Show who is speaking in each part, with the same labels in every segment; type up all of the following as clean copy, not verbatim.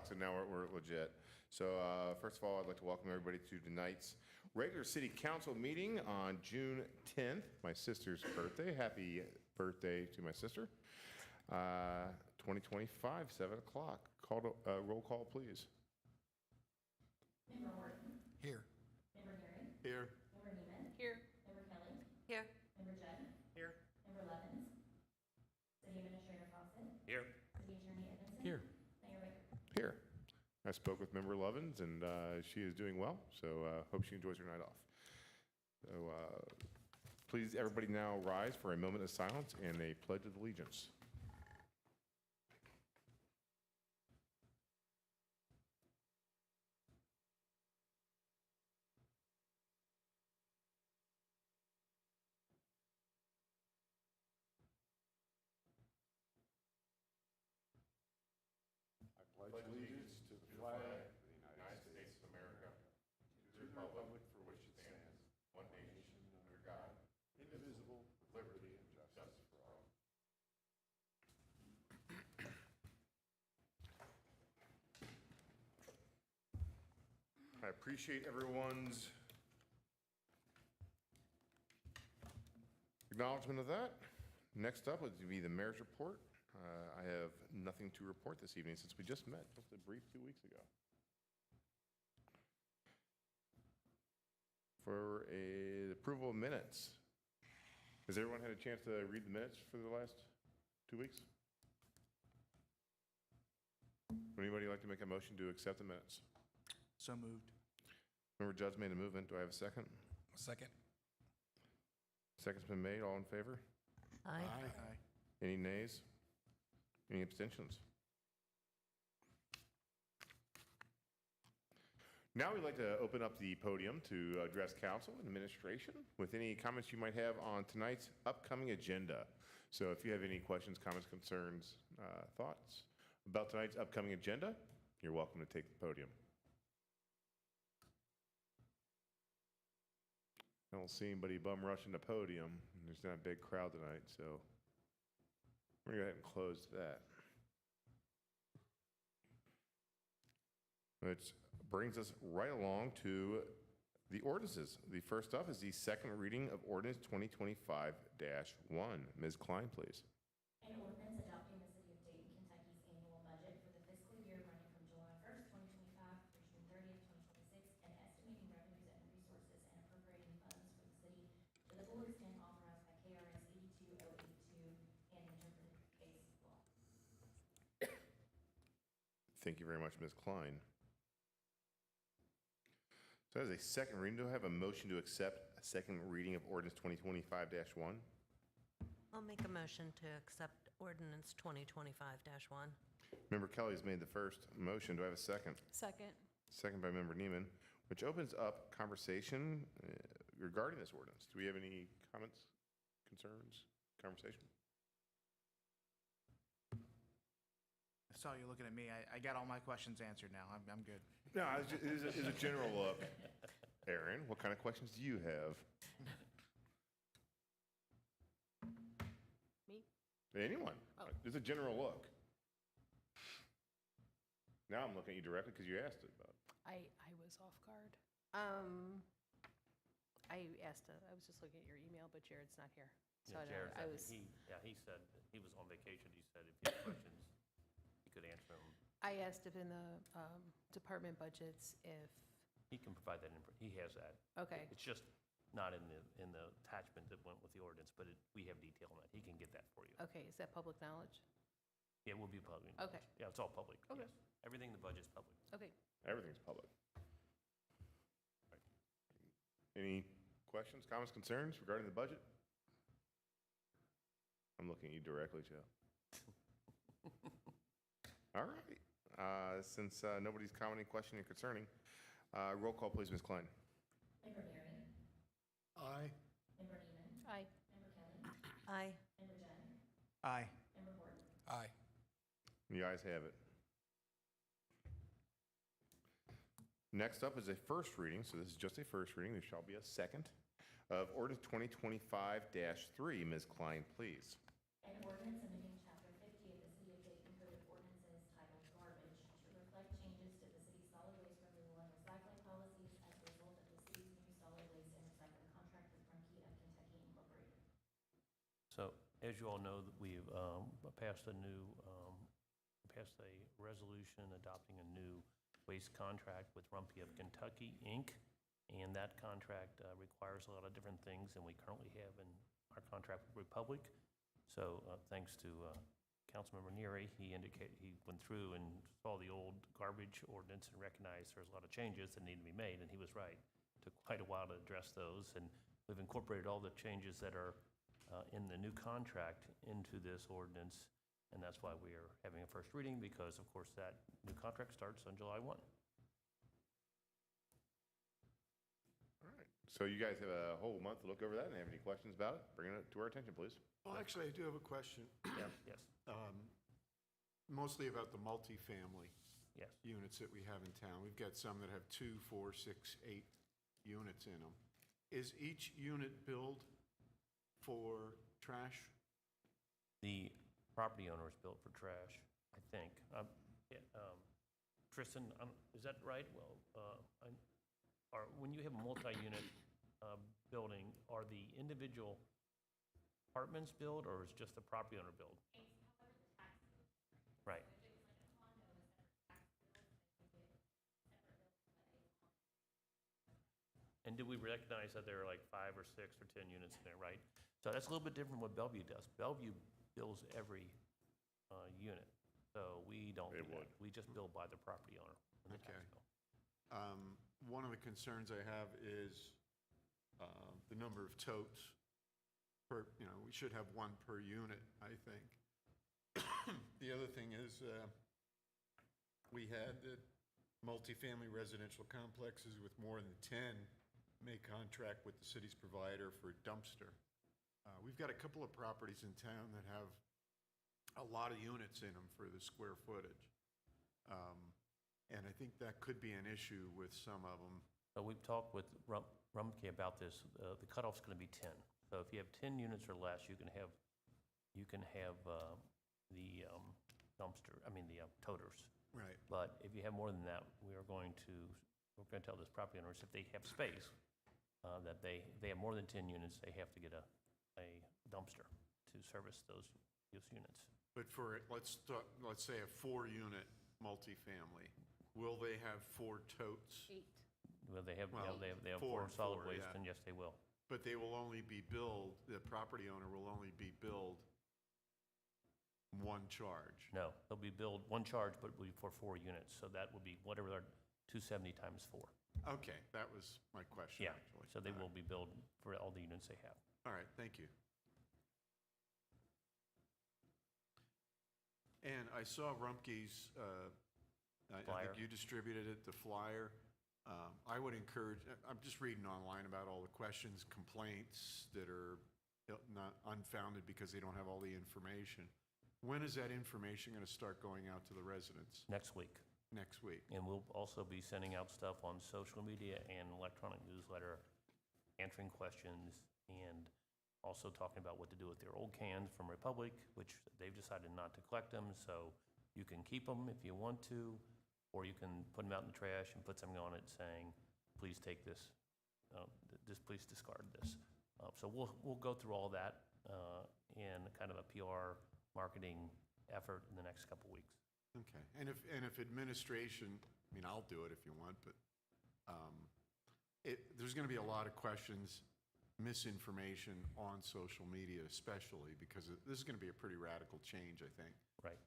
Speaker 1: so now we're legit. So first of all, I'd like to welcome everybody to tonight's regular city council meeting on June 10th, my sister's birthday. Happy birthday to my sister. 2025, 7 o'clock. Roll call, please.
Speaker 2: Member Horton.
Speaker 3: Here.
Speaker 2: Member Herring.
Speaker 3: Here.
Speaker 2: Member Neiman.
Speaker 4: Here.
Speaker 2: Member Kelly.
Speaker 4: Here.
Speaker 2: Member Judd.
Speaker 3: Here.
Speaker 2: Member Levins. City Administrator Fawcett.
Speaker 3: Here.
Speaker 2: City Attorney Edmondson.
Speaker 3: Here.
Speaker 2: Mayor Baker.
Speaker 1: Here. I spoke with Member Lovins, and she is doing well, so hope she enjoys her night off. So please, everybody now rise for a moment of silence and a pledge of allegiance. I pledge allegiance to the flag of the United States of America, to the republic for which it stands, one nation, under God, indivisible, with liberty and justice for all. I appreciate everyone's acknowledgement of that. Next up would be the mayor's report. I have nothing to report this evening since we just met just a brief 2 weeks ago. For the approval of minutes, has everyone had a chance to read the minutes for the last 2 weeks? Would anybody like to make a motion to accept the minutes?
Speaker 3: So moved.
Speaker 1: Member Judd's made a movement. Do I have a second?
Speaker 3: Second.
Speaker 1: Second's been made. All in favor?
Speaker 4: Aye.
Speaker 3: Aye.
Speaker 1: Any nays? Any abstentions? Now we'd like to open up the podium to address council and administration with any comments you might have on tonight's upcoming agenda. So if you have any questions, comments, concerns, thoughts about tonight's upcoming agenda, you're welcome to take the podium. I don't see anybody bum rushing the podium. There's not a big crowd tonight, so we're going to go ahead and close that. Which brings us right along to the ordinances. The first up is the second reading of ordinance 2025-1. Ms. Klein, please.
Speaker 2: An ordinance adopting the City of Dayton, Kentucky's annual budget for the fiscal year running from July 1st, 2025 through June 30th, 2026, and estimating revenues and resources and appropriating funds for the city to the full extent authorized by KRS 82082 and interpreted case law.
Speaker 1: Thank you very much, Ms. Klein. So as a second reading, do I have a motion to accept a second reading of ordinance 2025-1?
Speaker 4: I'll make a motion to accept ordinance 2025-1.
Speaker 1: Member Kelly has made the first motion. Do I have a second?
Speaker 4: Second.
Speaker 1: Second by Member Neiman, which opens up conversation regarding this ordinance. Do we have any comments, concerns, conversation?
Speaker 3: I saw you looking at me. I got all my questions answered now. I'm good.
Speaker 1: No, it's a general look. Aaron, what kind of questions do you have?
Speaker 4: Me?
Speaker 1: Anyone?
Speaker 4: Oh.
Speaker 1: It's a general look. Now I'm looking at you directly because you asked it about it.
Speaker 5: I was off guard. I was just looking at your email, but Jared's not here. So
Speaker 6: Yeah,
Speaker 5: I
Speaker 6: Jared
Speaker 5: don't- I
Speaker 6: said,
Speaker 5: was,
Speaker 6: he said he was on vacation. He said if you had questions, he could answer them.
Speaker 5: I asked if in the department budgets, if,
Speaker 6: He can provide that, he has that.
Speaker 5: okay,
Speaker 6: It's just not in the attachment that went with the ordinance, but we have detail on that. He can get that for you.
Speaker 5: okay, is that public knowledge?
Speaker 6: Yeah, it will be public.
Speaker 5: Okay.
Speaker 6: Yeah, it's all public,
Speaker 5: Okay.
Speaker 6: yes. Everything in the budget's public.
Speaker 5: Okay.
Speaker 1: Everything's public. Right. Any questions, comments, concerns regarding the budget? I'm looking at you directly, Joe. All right. Since nobody's commenting, questioning, or concerning, roll call, please, Ms. Klein.
Speaker 2: Member Herring.
Speaker 3: Aye.
Speaker 2: Member Neiman.
Speaker 5: Aye.
Speaker 2: Member Kelly.
Speaker 4: Aye.
Speaker 2: Member Judd.
Speaker 3: Aye.
Speaker 2: Member Horton.
Speaker 3: Aye.
Speaker 1: The ayes have it. Next up is a first reading, so this is just a first reading. There shall be a second of ordinance 2025-3. Ms. Klein, please.
Speaker 2: An ordinance amending Chapter 50 of the City of Dayton Code of Ordinances titled Garbage to reflect
Speaker 6: As you all know, that we've passed a resolution adopting a new waste contract with Rumpke of Kentucky, Inc., and that contract requires a lot of different things than we currently have in our contract with Republic. So thanks to Councilmember Neary, he went through and saw the old garbage ordinance and recognized there's a lot of changes that need to be made, and he was right. It took quite a while to address those, and we've incorporated all the changes that are in the new contract into this ordinance, and that's why we are having a first reading, because of course that new contract starts on July 1.
Speaker 1: All right. So you guys have a whole month to look over that and have any questions about it? Bring it to our attention, please.
Speaker 7: Well, actually, I do have a question,
Speaker 6: Yeah, yes,
Speaker 7: mostly about the multifamily
Speaker 6: yes.
Speaker 7: units that we have in town. We've got some that have 2, 4, 6, 8 units in them. Is each unit billed for trash?
Speaker 6: The property owner is built for trash, I think. Yeah, Tristan, is that right? Well, when you have a multi-unit building, are the individual apartments billed, or is just the property owner billed? Right. And do we recognize that there are like 5 or 6 or 10 units in there, right? So that's a little bit different from what Bellevue does. Bellevue bills every unit, so we don't do that. We just bill by the property owner. And the tax
Speaker 7: Okay.
Speaker 6: bill.
Speaker 7: One of the concerns I have is the number of totes per, we should have 1 per unit, I think. The other thing is, we had the multifamily residential complexes with more than 10 may contract with the city's provider for a dumpster. We've got a couple of properties in town that have a lot of units in them for the square footage. And I think that could be an issue with some of them.
Speaker 6: So we've talked with Rumpke about this. The cutoff's going to be 10. So if you have 10 units or less, you can have the toters.
Speaker 7: Right.
Speaker 6: But if you have more than that, we're going to tell this property owners if they have space, that they have more than 10 units, they have to get a dumpster to service those units.
Speaker 7: But for, let's say a 4-unit multifamily, will they have 4 totes?
Speaker 5: 8.
Speaker 6: Well, they have,
Speaker 7: Well,
Speaker 6: they have 4
Speaker 7: 4 and
Speaker 6: solid
Speaker 7: 4,
Speaker 6: waste,
Speaker 7: yeah.
Speaker 6: and yes, they will.
Speaker 7: But they will only be billed, the property owner will only be billed 1 charge.
Speaker 6: No, they'll be billed 1 charge, but it will be for 4 units. So that will be whatever our 270 times 4.
Speaker 7: Okay, that was my question,
Speaker 6: Yeah,
Speaker 7: actually.
Speaker 6: so they
Speaker 7: All
Speaker 6: will be billed for all the units they have.
Speaker 7: All right, thank you. And I saw Rumpke's, I
Speaker 6: Flyer.
Speaker 7: think you distributed it, the flyer. I would encourage, I'm just reading online about all the questions, complaints that are not unfounded because they don't have all the information. When is that information going to start going out to the residents?
Speaker 6: Next week.
Speaker 7: Next week?
Speaker 6: And we'll also be sending out stuff on social media and electronic newsletter, answering questions, and also talking about what to do with their old cans from Republic, which they've decided not to collect them, so you can keep them if you want to, or you can put them out in the trash and put something on it saying, please take this, please discard this. So we'll go through all that in kind of a PR marketing effort in the next couple weeks.
Speaker 7: Okay, and if administration, I mean, I'll do it if you want, but there's going to be a lot of questions, misinformation on social media especially, because this is going to be a pretty radical change, I think.
Speaker 6: Right.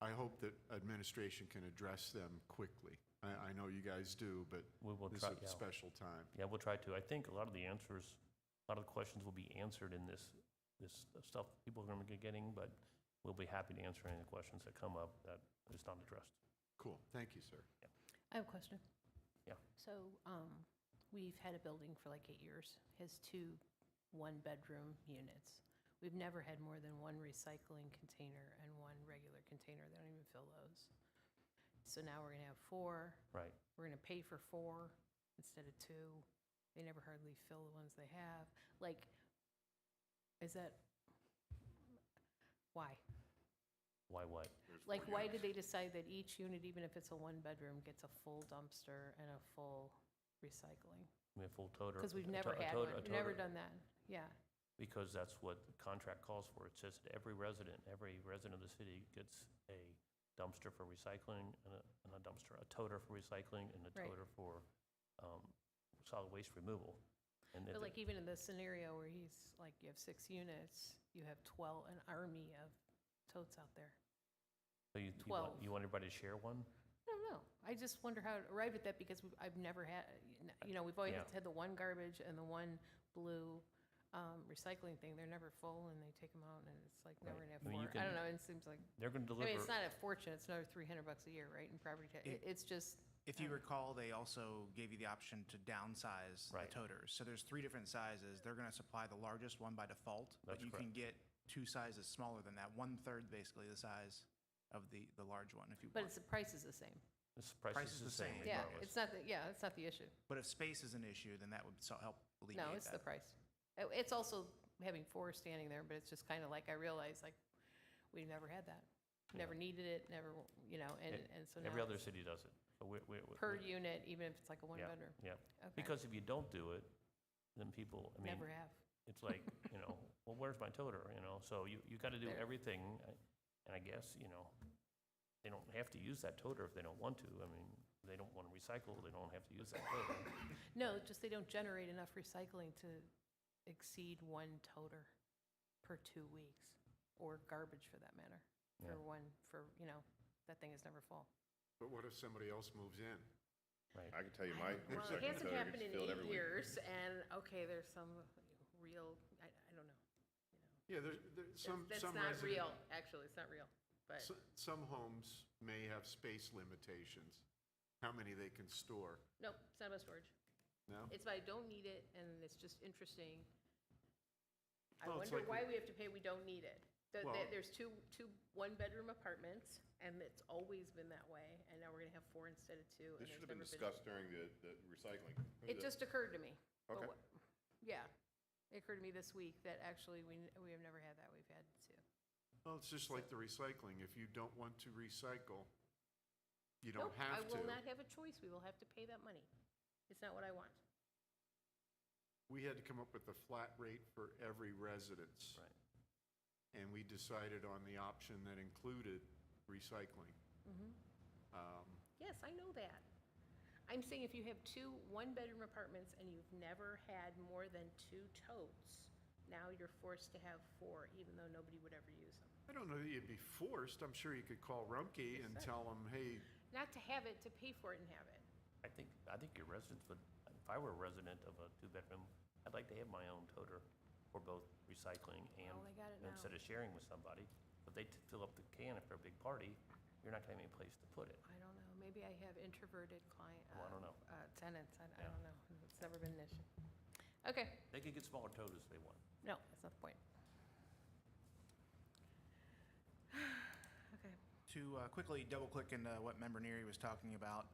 Speaker 7: I hope that administration can address them quickly. I know you guys do, but
Speaker 6: We will
Speaker 7: this
Speaker 6: try,
Speaker 7: is a special time.
Speaker 6: Yeah, we'll try to. I think a lot of the answers, a lot of the questions will be answered in this stuff people are going to be getting, but we'll be happy to answer any questions that come up that is not addressed.
Speaker 7: Cool, thank you, sir.
Speaker 5: I have a question.
Speaker 6: Yeah.
Speaker 5: So, we've had a building for like 8 years, has 2 one-bedroom units. We've never had more than 1 recycling container and 1 regular container. They don't even fill those. So now we're gonna have 4.
Speaker 6: Right.
Speaker 5: We're gonna pay for 4 instead of 2. They never hardly fill the ones they have. Like, is that, why?
Speaker 6: Why what?
Speaker 5: Like, why did they decide that each unit, even if it's a 1-bedroom, gets a full dumpster and a full recycling?
Speaker 6: We have full toter.
Speaker 5: Because we've
Speaker 6: a
Speaker 5: never
Speaker 6: to- a
Speaker 5: had
Speaker 6: toter-
Speaker 5: one.
Speaker 6: a
Speaker 5: We've never
Speaker 6: toter-
Speaker 5: done that. Yeah.
Speaker 6: because that's what the contract calls for. It says that every resident of the city gets a dumpster for recycling and a dumpster, a toter for recycling and a
Speaker 5: Right.
Speaker 6: toter for solid waste removal. And
Speaker 5: But like even in the scenario where he's like, you have 6 units, you have 12, an army of totes out there.
Speaker 6: so you
Speaker 5: 12.
Speaker 6: want everybody to share one?
Speaker 5: I don't know. I just wonder how to arrive at that because I've never had, we've always
Speaker 6: Yeah.
Speaker 5: had the one garbage and the one blue recycling thing. They're never full and they take them out and it's like never
Speaker 6: Right.
Speaker 5: enough
Speaker 6: I mean, you
Speaker 5: for, I don't
Speaker 6: can-
Speaker 5: know, it seems like,
Speaker 6: They're going to
Speaker 5: I
Speaker 6: deliver.
Speaker 5: mean, it's not a fortune, it's another $300 a year, right, in property tax. It's just,
Speaker 3: If you recall, they also gave you the option to downsize the
Speaker 6: Right.
Speaker 3: toters. So there's 3 different sizes. They're going to supply the largest one by default, but
Speaker 6: That's
Speaker 3: you can get 2 sizes smaller than that, 1/3 basically the size of the large one if you
Speaker 5: but
Speaker 3: want.
Speaker 5: it's, the price is the same.
Speaker 6: This price is the same
Speaker 5: Yeah,
Speaker 6: regardless.
Speaker 5: it's not, it's not the issue.
Speaker 3: But if space is an issue, then that would help alleviate
Speaker 5: No,
Speaker 3: that.
Speaker 5: it's the price. It's also having 4 standing there, but it's just kind of like, I realized, like, we never had that. Never needed it, never, and so now.
Speaker 6: Every other city does it. So
Speaker 5: Per unit, even if it's like a 1 bedroom.
Speaker 6: Yeah,
Speaker 5: Okay.
Speaker 6: because if you don't do it, then people, I mean,
Speaker 5: Never have.
Speaker 6: it's like, well, where's my toter, So you got to do
Speaker 5: There.
Speaker 6: everything, and I guess, they don't have to use that toter if they don't want to. I mean, they don't want to recycle, they don't have to use that toter.
Speaker 5: No, just they don't generate enough recycling to exceed 1 toter per 2 weeks, or garbage for that matter. That thing is never full.
Speaker 7: But what if somebody else moves in?
Speaker 1: I can tell you my
Speaker 5: Well, it
Speaker 1: recycling
Speaker 5: hasn't
Speaker 1: toter
Speaker 5: happened
Speaker 1: gets
Speaker 5: in
Speaker 1: filled
Speaker 5: 8
Speaker 1: every week.
Speaker 5: years, and, okay, there's some real, I don't know.
Speaker 7: Yeah, there's some
Speaker 5: That's
Speaker 7: some
Speaker 5: not
Speaker 7: resident-
Speaker 5: real, actually, it's not real, but,
Speaker 7: Some homes may have space limitations, how many they can store.
Speaker 5: no, it's not about storage.
Speaker 7: No?
Speaker 5: It's about I don't need it, and it's just interesting. I
Speaker 7: Well, it's
Speaker 5: wonder
Speaker 7: like
Speaker 5: why we have to pay, we don't need it.
Speaker 7: Well-
Speaker 5: There's two 1-bedroom apartments, and it's always been that way, and now we're gonna have 4 instead of 2.
Speaker 1: This
Speaker 5: and
Speaker 1: should have
Speaker 5: there's
Speaker 1: been
Speaker 5: never
Speaker 1: discussed during the recycling.
Speaker 5: It just occurred to me. but
Speaker 1: Okay.
Speaker 5: Yeah, it occurred to me this week that actually we have never had that, we've had 2.
Speaker 7: Well, it's just like the recycling. If you don't want to recycle, you don't
Speaker 5: Nope, I
Speaker 7: have to.
Speaker 5: will not have a choice, we will have to pay that money. It's not what I want.
Speaker 7: We had to come up with a flat rate for every residence.
Speaker 6: Right.
Speaker 7: And we decided on the option that included recycling.
Speaker 5: Yes, I know that. I'm saying if you have 2 1-bedroom apartments and you've never had more than 2 totes, now you're forced to have 4, even though nobody would ever use them.
Speaker 7: I don't know that you'd be forced. I'm sure you could call Rumpke and tell them, hey,
Speaker 5: Not to have it, to pay for it and have it.
Speaker 6: I think your residents would, if I were a resident of a 2-bedroom, I'd like to have my own toter for both recycling and,
Speaker 5: Well, they got it now.
Speaker 6: instead of sharing with somebody. If they fill up the can after a big party, you're not going to have any place to put it.
Speaker 5: I don't know, maybe I have introverted
Speaker 6: Well, I don't know.
Speaker 5: tenants, I
Speaker 6: Yeah.
Speaker 5: don't know, it's never been an issue. Okay,
Speaker 6: They could get smaller toters if they want.
Speaker 5: no, that's not the point. Okay,
Speaker 3: To quickly double-click into what Member Neary was talking about,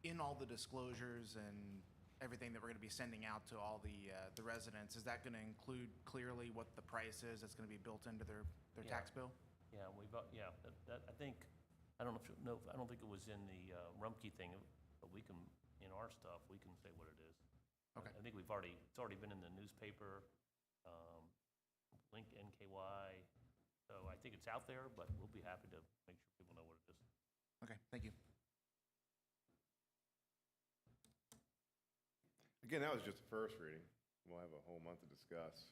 Speaker 3: in all the disclosures and everything that we're going to be sending out to all the residents, is that going to include clearly what the price is that's going to be built into their
Speaker 6: Yeah.
Speaker 3: tax bill?
Speaker 6: Yeah, that, I think, I don't know if, I don't think it was in the Rumpke thing, but we can, in our stuff, we can say what it is.
Speaker 3: Okay.
Speaker 6: I think it's already been in the newspaper, link NKY, so I think it's out there, but we'll be happy to make sure people know what it is.
Speaker 3: Okay, thank you.
Speaker 1: Again, that was just the first reading. We'll have a whole month to discuss.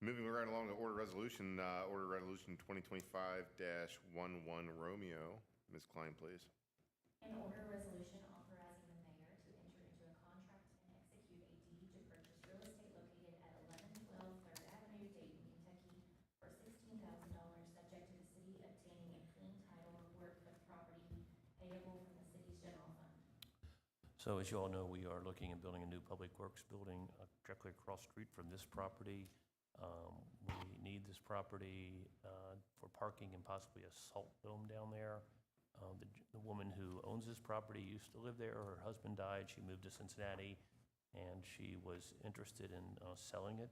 Speaker 1: Moving right along to Order Resolution 2025-11 Romeo. Ms. Klein, please.
Speaker 2: An order resolution authorizing the mayor to enter into a contract and execute a deed to purchase real estate located at 1112 3rd Avenue, Dayton, Kentucky for $16,000, subject to the city obtaining a clean title report for the property payable from the city's general fund.
Speaker 6: So as you all know, we are looking at building a new public works building directly across the street from this property. We need this property for parking and possibly a salt dome down there. The woman who owns this property used to live there. Her husband died. She moved to Cincinnati, and she was interested in selling it.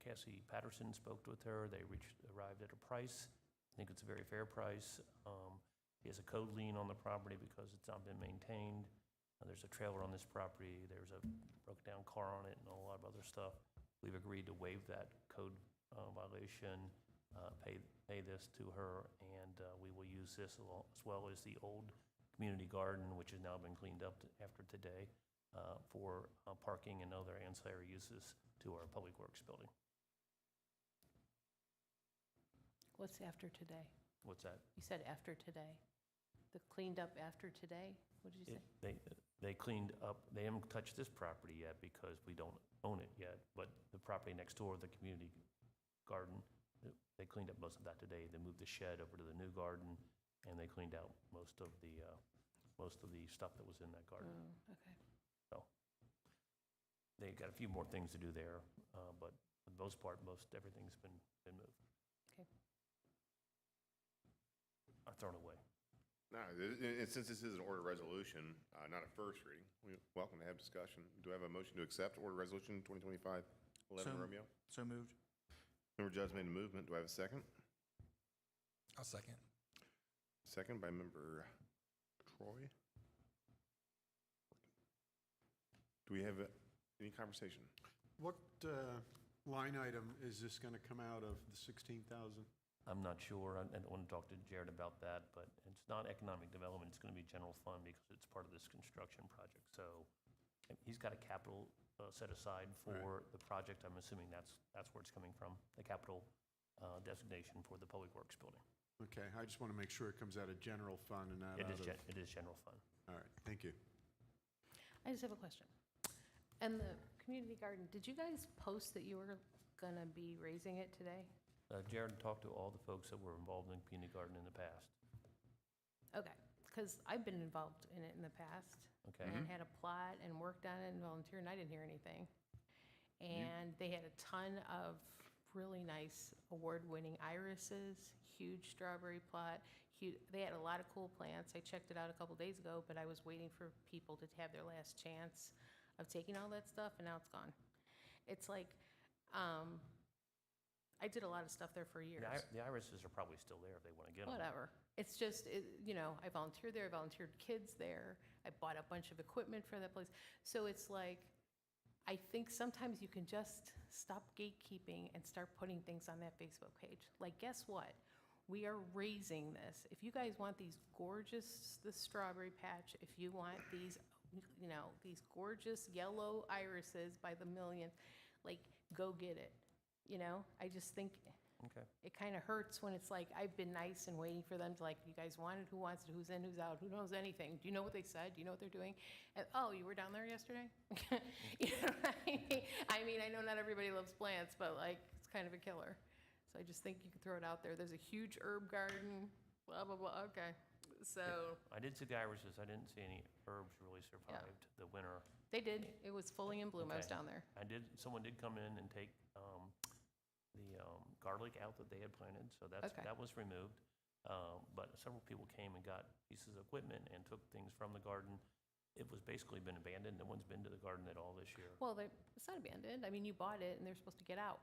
Speaker 6: Cassie Patterson spoke with her. They arrived at a price. I think it's a very fair price. He has a code lien on the property because it's not been maintained. There's a trailer on this property, there's a broke-down car on it, and a lot of other stuff. We've agreed to waive that code violation, pay this to her, and we will use this as well as the old community garden, which has now been cleaned up after today, for parking and other ancillary uses to our Public Works building.
Speaker 5: What's after today?
Speaker 6: What's that?
Speaker 5: You said after today. The cleaned up after today? What did you say?
Speaker 6: They cleaned up, they haven't touched this property yet because we don't own it yet, but the property next door, the community garden, they cleaned up most of that today. They moved the shed over to the new garden, and they cleaned out most of the stuff that was in that garden.
Speaker 5: Oh, okay.
Speaker 6: So they got a few more things to do there, but for the most part, everything's been moved.
Speaker 5: Okay.
Speaker 6: Or thrown away.
Speaker 1: No, and since this is an order resolution, not a first reading, we're welcome to have discussion. Do I have a motion to accept order resolution 2025-11 Romeo?
Speaker 3: So moved.
Speaker 1: Member Judd's made a movement. Do I have a second?
Speaker 8: I'll second.
Speaker 1: Second by Member Troy. Do we have any conversation?
Speaker 7: What line item is this going to come out of the 16,000?
Speaker 6: I'm not sure. I don't want to talk to Jared about that, but it's not economic development. It's going to be general fund because it's part of this construction project. So he's got a capital set aside for the project. I'm assuming that's where it's coming from, the capital designation for the Public Works building.
Speaker 7: Okay, I just want to make sure it comes out of general fund and not
Speaker 6: It
Speaker 7: out
Speaker 6: is,
Speaker 7: of...
Speaker 6: it is general fund.
Speaker 7: All right, thank you.
Speaker 5: I just have a question. And the community garden, did you guys post that you were going to be raising it today?
Speaker 6: Jared talked to all the folks that were involved in community garden in the past.
Speaker 5: Okay, because I've been involved in it in the past.
Speaker 6: Okay.
Speaker 5: And had a plot and worked on it and volunteered, and I didn't hear anything. And they had a ton of really nice award-winning irises, huge strawberry plot. They had a lot of cool plants. I checked it out a couple days ago, but I was waiting for people to have their last chance of taking all that stuff, and now it's gone. It's like, I did a lot of stuff there for years.
Speaker 6: The irises are probably still there if they want to get them.
Speaker 5: Whatever. It's just, I volunteered there, I volunteered kids there, I bought a bunch of equipment for that place. So it's like, I think sometimes you can just stop gatekeeping and start putting things on that Facebook page. Like, guess what? We are raising this. If you guys want these gorgeous, the strawberry patch, if you want these, these gorgeous yellow irises by the million, like, go get it. I just think
Speaker 6: Okay.
Speaker 5: it kind of hurts when it's like, I've been nice and waiting for them to like, you guys want it, who wants it, who's in, who's out, who knows anything? Do you know what they said? Do you know what they're doing? And, oh, you were down there yesterday? You know what I mean? I know not everybody loves plants, but like, it's kind of a killer. So I just think you can throw it out there. There's a huge herb garden, blah, blah, blah, okay. So,
Speaker 6: I did see the irises. I didn't see any herbs really survived the winter.
Speaker 5: they did, it was fully in bloom, I was
Speaker 6: Okay.
Speaker 5: down there.
Speaker 6: Someone did come in and take the garlic out that they had planted, so
Speaker 5: Okay.
Speaker 6: that was removed. But several people came and got pieces of equipment and took things from the garden. It was basically been abandoned. No one's been to the garden at all this year.
Speaker 5: Well, it's not abandoned. You bought it and they're supposed to get out.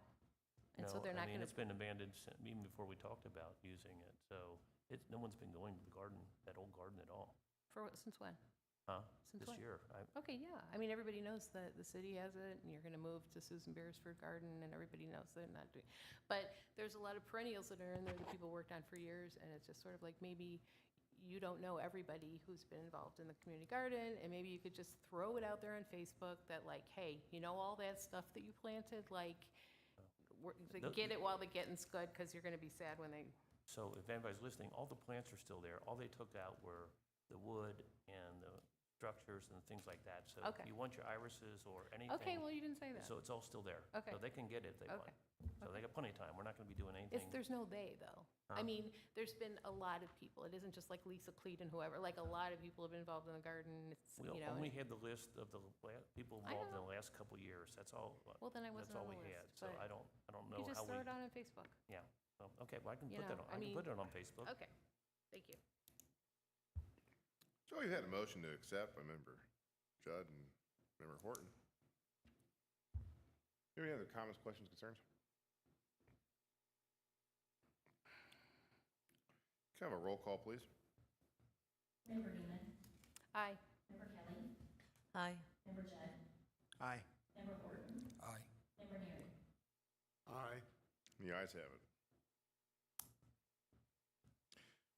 Speaker 5: And so
Speaker 6: No,
Speaker 5: they're not going
Speaker 6: it's
Speaker 5: to,
Speaker 6: been abandoned even before we talked about using it. So no one's been going to the garden, that old garden at all.
Speaker 5: since when?
Speaker 6: Huh?
Speaker 5: Since
Speaker 6: This
Speaker 5: when?
Speaker 6: year.
Speaker 5: Okay, yeah. Everybody knows that the city has it, and you're going to move to Susan Beresford Garden, and everybody knows they're not doing. But there's a lot of perennials that are in there that people worked on for years, and it's just sort of like maybe you don't know everybody who's been involved in the community garden, and maybe you could just throw it out there on Facebook that like, hey, all that stuff that you planted, like, get it while the getting's good, because you're going to be sad when they.
Speaker 6: So if anybody's listening, all the plants are still there. All they took out were the wood and the structures and things like that. So
Speaker 5: Okay.
Speaker 6: if you want your irises or anything.
Speaker 5: Okay, well, you didn't say that.
Speaker 6: So it's all still there.
Speaker 5: Okay.
Speaker 6: So they can get it if they want.
Speaker 5: Okay.
Speaker 6: So they got plenty of time. We're not going to be doing anything.
Speaker 5: There's no they, though.
Speaker 6: Huh?
Speaker 5: There's been a lot of people. It isn't just like Lisa Cleet and whoever. Like, a lot of people have been involved in the garden. It's,
Speaker 6: We only had the list of the people
Speaker 5: I
Speaker 6: involved in
Speaker 5: know.
Speaker 6: the last couple of years. That's all.
Speaker 5: Well, then I
Speaker 6: That's
Speaker 5: wasn't
Speaker 6: all
Speaker 5: on
Speaker 6: we
Speaker 5: the
Speaker 6: had.
Speaker 5: list,
Speaker 6: So
Speaker 5: but
Speaker 6: I don't know
Speaker 5: you just
Speaker 6: how we.
Speaker 5: throw it out on Facebook.
Speaker 6: Yeah. Okay. Well, I can
Speaker 5: You
Speaker 6: put that
Speaker 5: know,
Speaker 6: on. I can put it on Facebook.
Speaker 5: Okay, thank you.
Speaker 1: So you had a motion to accept by Member Judd and Member Horton. Any other comments, questions, concerns? Can I have a roll call, please?
Speaker 2: Member Newman.
Speaker 5: Aye.
Speaker 2: Member Kelly.
Speaker 4: Aye.
Speaker 2: Member Judd?
Speaker 3: Aye.
Speaker 2: Member Horton?
Speaker 8: Aye.
Speaker 2: Member Neary?
Speaker 7: Aye.
Speaker 1: The ayes have it.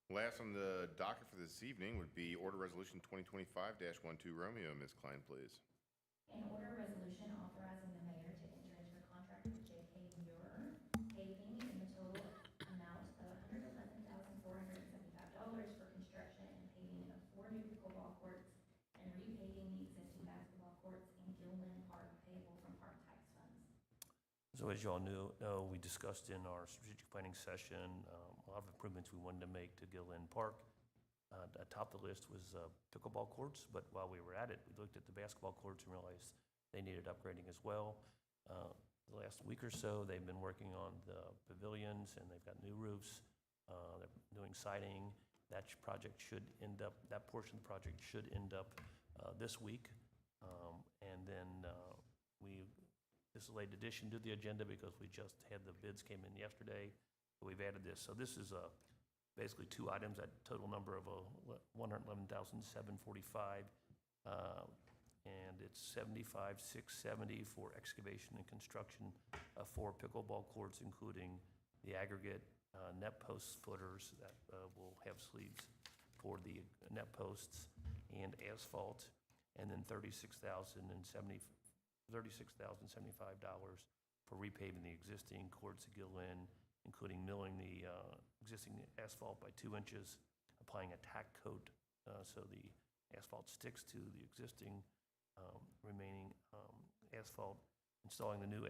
Speaker 1: Last on the docket for this evening would be Order Resolution 2025-12 Romeo. Ms. Klein, please.
Speaker 2: An order resolution authorizing the mayor to enter into a contract with J.K. Muir Paving in the total amount of $111,475 for construction and paving of 4 new pickleball courts and repaving the existing basketball courts in Gilman Park payable from park tax funds.
Speaker 6: So as you all know, we discussed in our strategic planning session a lot of improvements we wanted to make to Gillen Park. Atop the list was pickleball courts, but while we were at it, we looked at the basketball courts and realized they needed upgrading as well. The last week or so, they've been working on the pavilions, and they've got new roofs. They're doing siding. That project should end up, that portion of the project should end up this week. And then this is a late addition to the agenda because we just had the bids came in yesterday. So we've added this. So this is basically 2 items, that total number of $111,745, and it's $75,670 for excavation and construction of 4 pickleball courts, including the aggregate net post footers that will have sleeves for the net posts and asphalt, and then $36,075 for repaving the existing courts at Gillen, including milling the existing asphalt by 2 inches, applying a tack coat so the asphalt sticks to the existing remaining asphalt, installing the new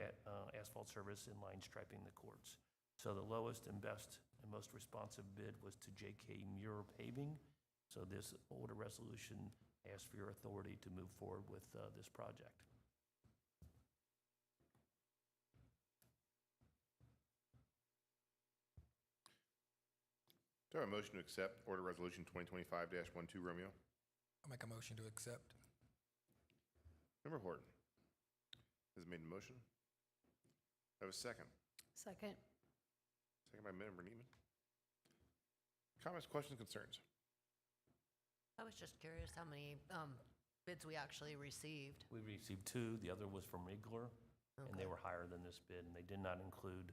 Speaker 6: asphalt service, and line striping the courts. So the lowest and best and most responsive bid was to J.K. Muir Paving. So this order resolution asks for your authority to move forward with this project.
Speaker 1: Do I have a motion to accept Order Resolution 2025-12 Romeo?
Speaker 8: I'll make a motion to accept.
Speaker 1: Member Horton has made the motion. I have a second.
Speaker 5: Second.
Speaker 1: Second by Member Neiman. Comments, questions, concerns?
Speaker 4: I was just curious how many bids we actually received.
Speaker 6: We received 2. The other was from Rigler, and they
Speaker 4: Okay.
Speaker 6: were higher than this bid, and they did not include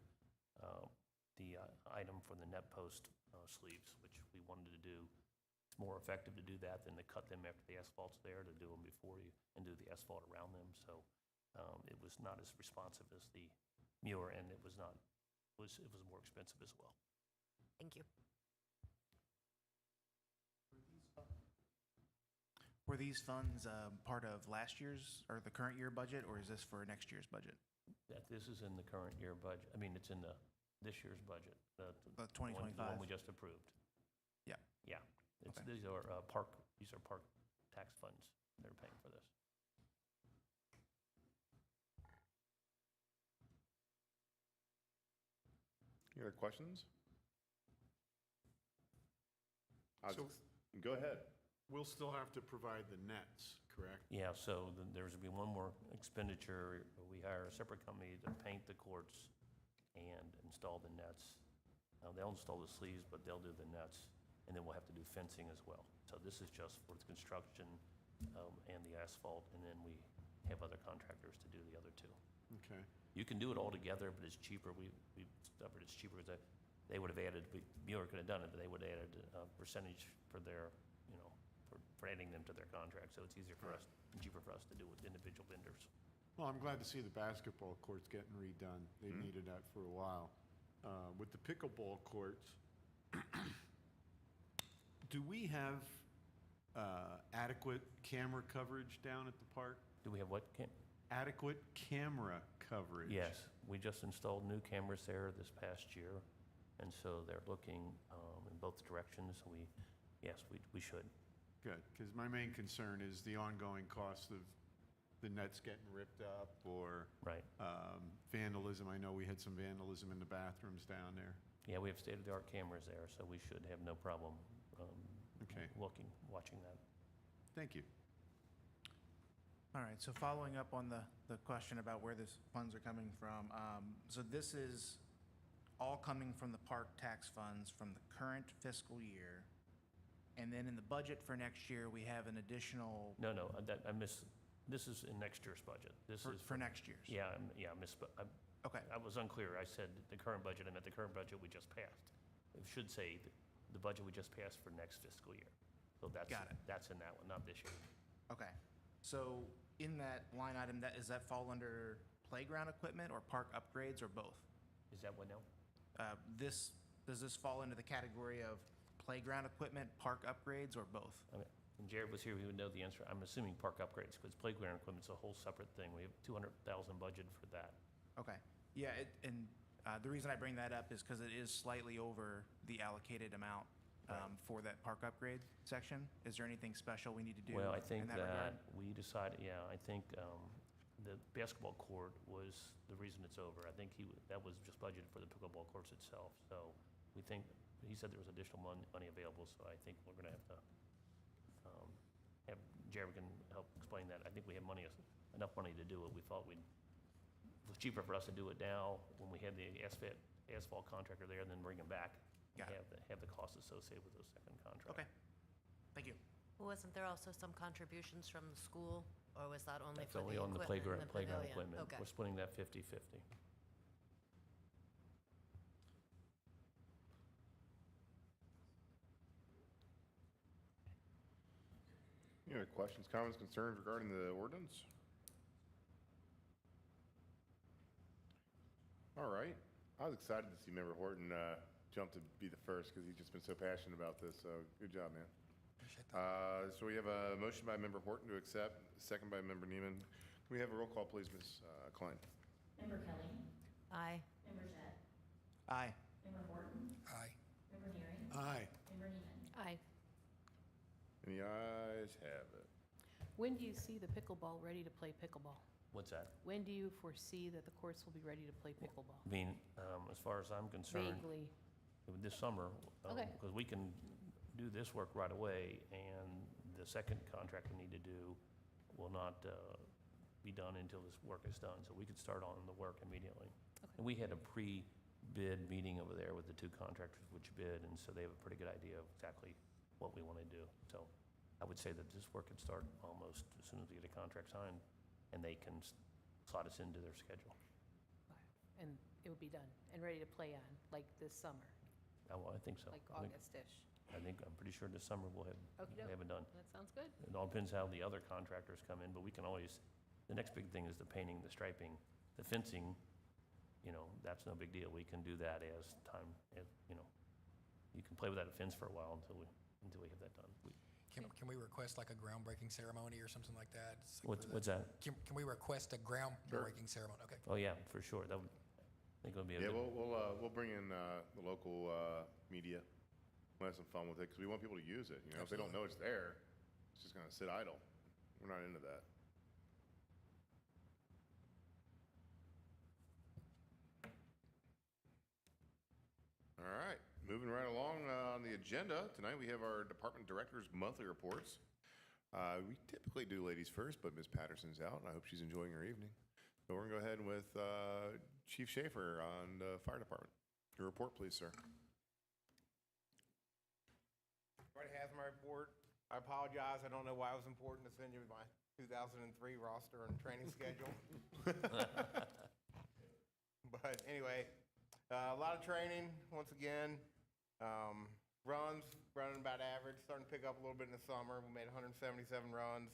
Speaker 6: the item for the net post sleeves, which we wanted to do. It's more effective to do that than to cut them after the asphalt's there, to do them before you, and do the asphalt around them. So it was not as responsive as the Muir, and it was more expensive as well.
Speaker 4: Thank you.
Speaker 3: Were these funds part of last year's or the current year budget, or is this for next year's budget?
Speaker 6: That this is in the current year budget. I mean, it's in this year's budget. The
Speaker 3: The
Speaker 6: one
Speaker 3: 2025?
Speaker 6: we just approved.
Speaker 3: Yeah.
Speaker 6: Yeah.
Speaker 3: Okay.
Speaker 6: These are park tax funds. They're paying for this.
Speaker 1: Any other questions?
Speaker 7: So
Speaker 1: Go ahead.
Speaker 7: we'll still have to provide the nets, correct?
Speaker 6: Yeah, so there's going to be one more expenditure. We hire a separate company to paint the courts and install the nets. They'll install the sleeves, but they'll do the nets, and then we'll have to do fencing as well. So this is just for the construction and the asphalt, and then we have other contractors to do the other 2.
Speaker 7: Okay.
Speaker 6: You can do it all together, but it's cheaper. We discovered it's cheaper because they would have added, Muir could have done it, but they would have added a percentage for their, for adding them to their contract. So it's easier for us and cheaper for us to do with individual vendors.
Speaker 7: Well, I'm glad to see the basketball courts getting redone. They needed that for a while. With the pickleball courts, do we have adequate camera coverage down at the park?
Speaker 6: Do we have what?
Speaker 7: Adequate camera coverage?
Speaker 6: Yes, we just installed new cameras there this past year, and so they're looking in both directions. Yes, we should.
Speaker 7: Good, because my main concern is the ongoing cost of the nets getting ripped up or
Speaker 6: Right.
Speaker 7: vandalism. I know we had some vandalism in the bathrooms down there.
Speaker 6: Yeah, we have state-of-the-art cameras there, so we should have no problem
Speaker 7: Okay.
Speaker 6: watching that.
Speaker 7: Thank you.
Speaker 3: All right, so following up on the question about where these funds are coming from, so this is all coming from the park tax funds from the current fiscal year, and then in the budget for next year, we have an additional,
Speaker 6: No, I This is in next year's budget. This is
Speaker 3: For next year's?
Speaker 6: Yeah,
Speaker 3: Okay,
Speaker 6: I was unclear. I said the current budget, I meant the current budget we just passed. It should say the budget we just passed for next fiscal year. So that's,
Speaker 3: Got it.
Speaker 6: that's in that one, not this year.
Speaker 3: okay. So in that line item, does that fall under playground equipment or park upgrades or both?
Speaker 6: Is that what now?
Speaker 3: Does this fall into the category of playground equipment, park upgrades, or both?
Speaker 6: I mean, if Jared was here, he would know the answer. I'm assuming park upgrades, because playground equipment's a whole separate thing. We have 200,000 budget for that.
Speaker 3: Okay, yeah, the reason I bring that up is because it is slightly over the allocated amount for that park upgrade section. Is there anything special we need to do
Speaker 6: Well, I think
Speaker 3: in that regard?
Speaker 6: that we decided, I think the basketball court was the reason it's over. I think that was just budgeted for the pickleball courts itself. So we think, he said there was additional money available, so I think we're going to have to have Jared can help explain that. I think we have enough money to do it. We thought it was cheaper for us to do it now when we had the asphalt contractor there, and then bring him back.
Speaker 3: Got it.
Speaker 6: Have the costs associated with those second contracts.
Speaker 3: Okay, thank you.
Speaker 4: Wasn't there also some contributions from the school, or was that only
Speaker 6: That's
Speaker 4: for
Speaker 6: only
Speaker 4: the
Speaker 6: on the
Speaker 4: equipment in
Speaker 6: playground
Speaker 4: the
Speaker 6: equipment.
Speaker 4: pavilion? Okay.
Speaker 6: We're splitting that 50/50.
Speaker 1: Any other questions, comments, concerns regarding the ordinance? All right. I was excited to see Member Horton jump to be the first because he's just been so passionate about this. So good job, man.
Speaker 8: Appreciate that.
Speaker 1: So we have a motion by Member Horton to accept, second by Member Neiman. Can we have a roll call, please, Ms. Klein?
Speaker 2: Member Kelly.
Speaker 4: Aye.
Speaker 2: Member Jett.
Speaker 3: Aye.
Speaker 2: Member Horton.
Speaker 8: Aye.
Speaker 2: Member Neary.
Speaker 7: Aye.
Speaker 2: Member Neiman.
Speaker 5: Aye.
Speaker 1: And the ayes have it.
Speaker 5: When do you see the pickleball ready to play pickleball?
Speaker 6: What's that?
Speaker 5: When do you foresee that the courts will be ready to play pickleball?
Speaker 6: I mean, as far as I'm concerned,
Speaker 5: Vaguely.
Speaker 6: this summer,
Speaker 5: Okay.
Speaker 6: because we can do this work right away, and the second contract we need to do will not be done until this work is done. So we could start on the work immediately.
Speaker 5: Okay.
Speaker 6: And we had a pre-bid meeting over there with the two contractors which bid, and so they have a pretty good idea of exactly what we want to do. So I would say that this work can start almost as soon as we get a contract signed, and they can slot us into their schedule.
Speaker 5: And it would be done and ready to play on, like this summer,
Speaker 6: I think so.
Speaker 5: like
Speaker 6: I think-
Speaker 5: August-ish.
Speaker 6: I'm pretty sure this summer we'll have
Speaker 5: Okey-doke.
Speaker 6: it done.
Speaker 5: That sounds good.
Speaker 6: It all depends how the other contractors come in, but we can always, the next big thing is the painting, the striping, the fencing, that's no big deal. We can do that as time, you can play without a fence for a while until we have that done.
Speaker 8: Can we request like a groundbreaking ceremony or something like that? It's like for the-
Speaker 6: What's that?
Speaker 8: Can we request a groundbreaking ceremony? Okay.
Speaker 6: Oh, yeah, for sure. I think it'll be a
Speaker 1: Yeah,
Speaker 6: good,
Speaker 1: we'll bring in the local media. We'll have some fun with it because we want people to use it. If they don't know it's there, it's just going to sit idle. We're not into that. All right, moving right along on the agenda. Tonight we have our department directors' monthly reports. We typically do ladies first, but Ms. Patterson's out, and I hope she's enjoying her evening. So we're going to go ahead with Chief Schaefer on the fire department. Your report, please, sir.
Speaker 9: Everybody has my report. I apologize. I don't know why it was important to send you my 2003 roster and training schedule. But anyway, a lot of training, once again. Running about average, starting to pick up a little bit in the summer. We made 177 runs.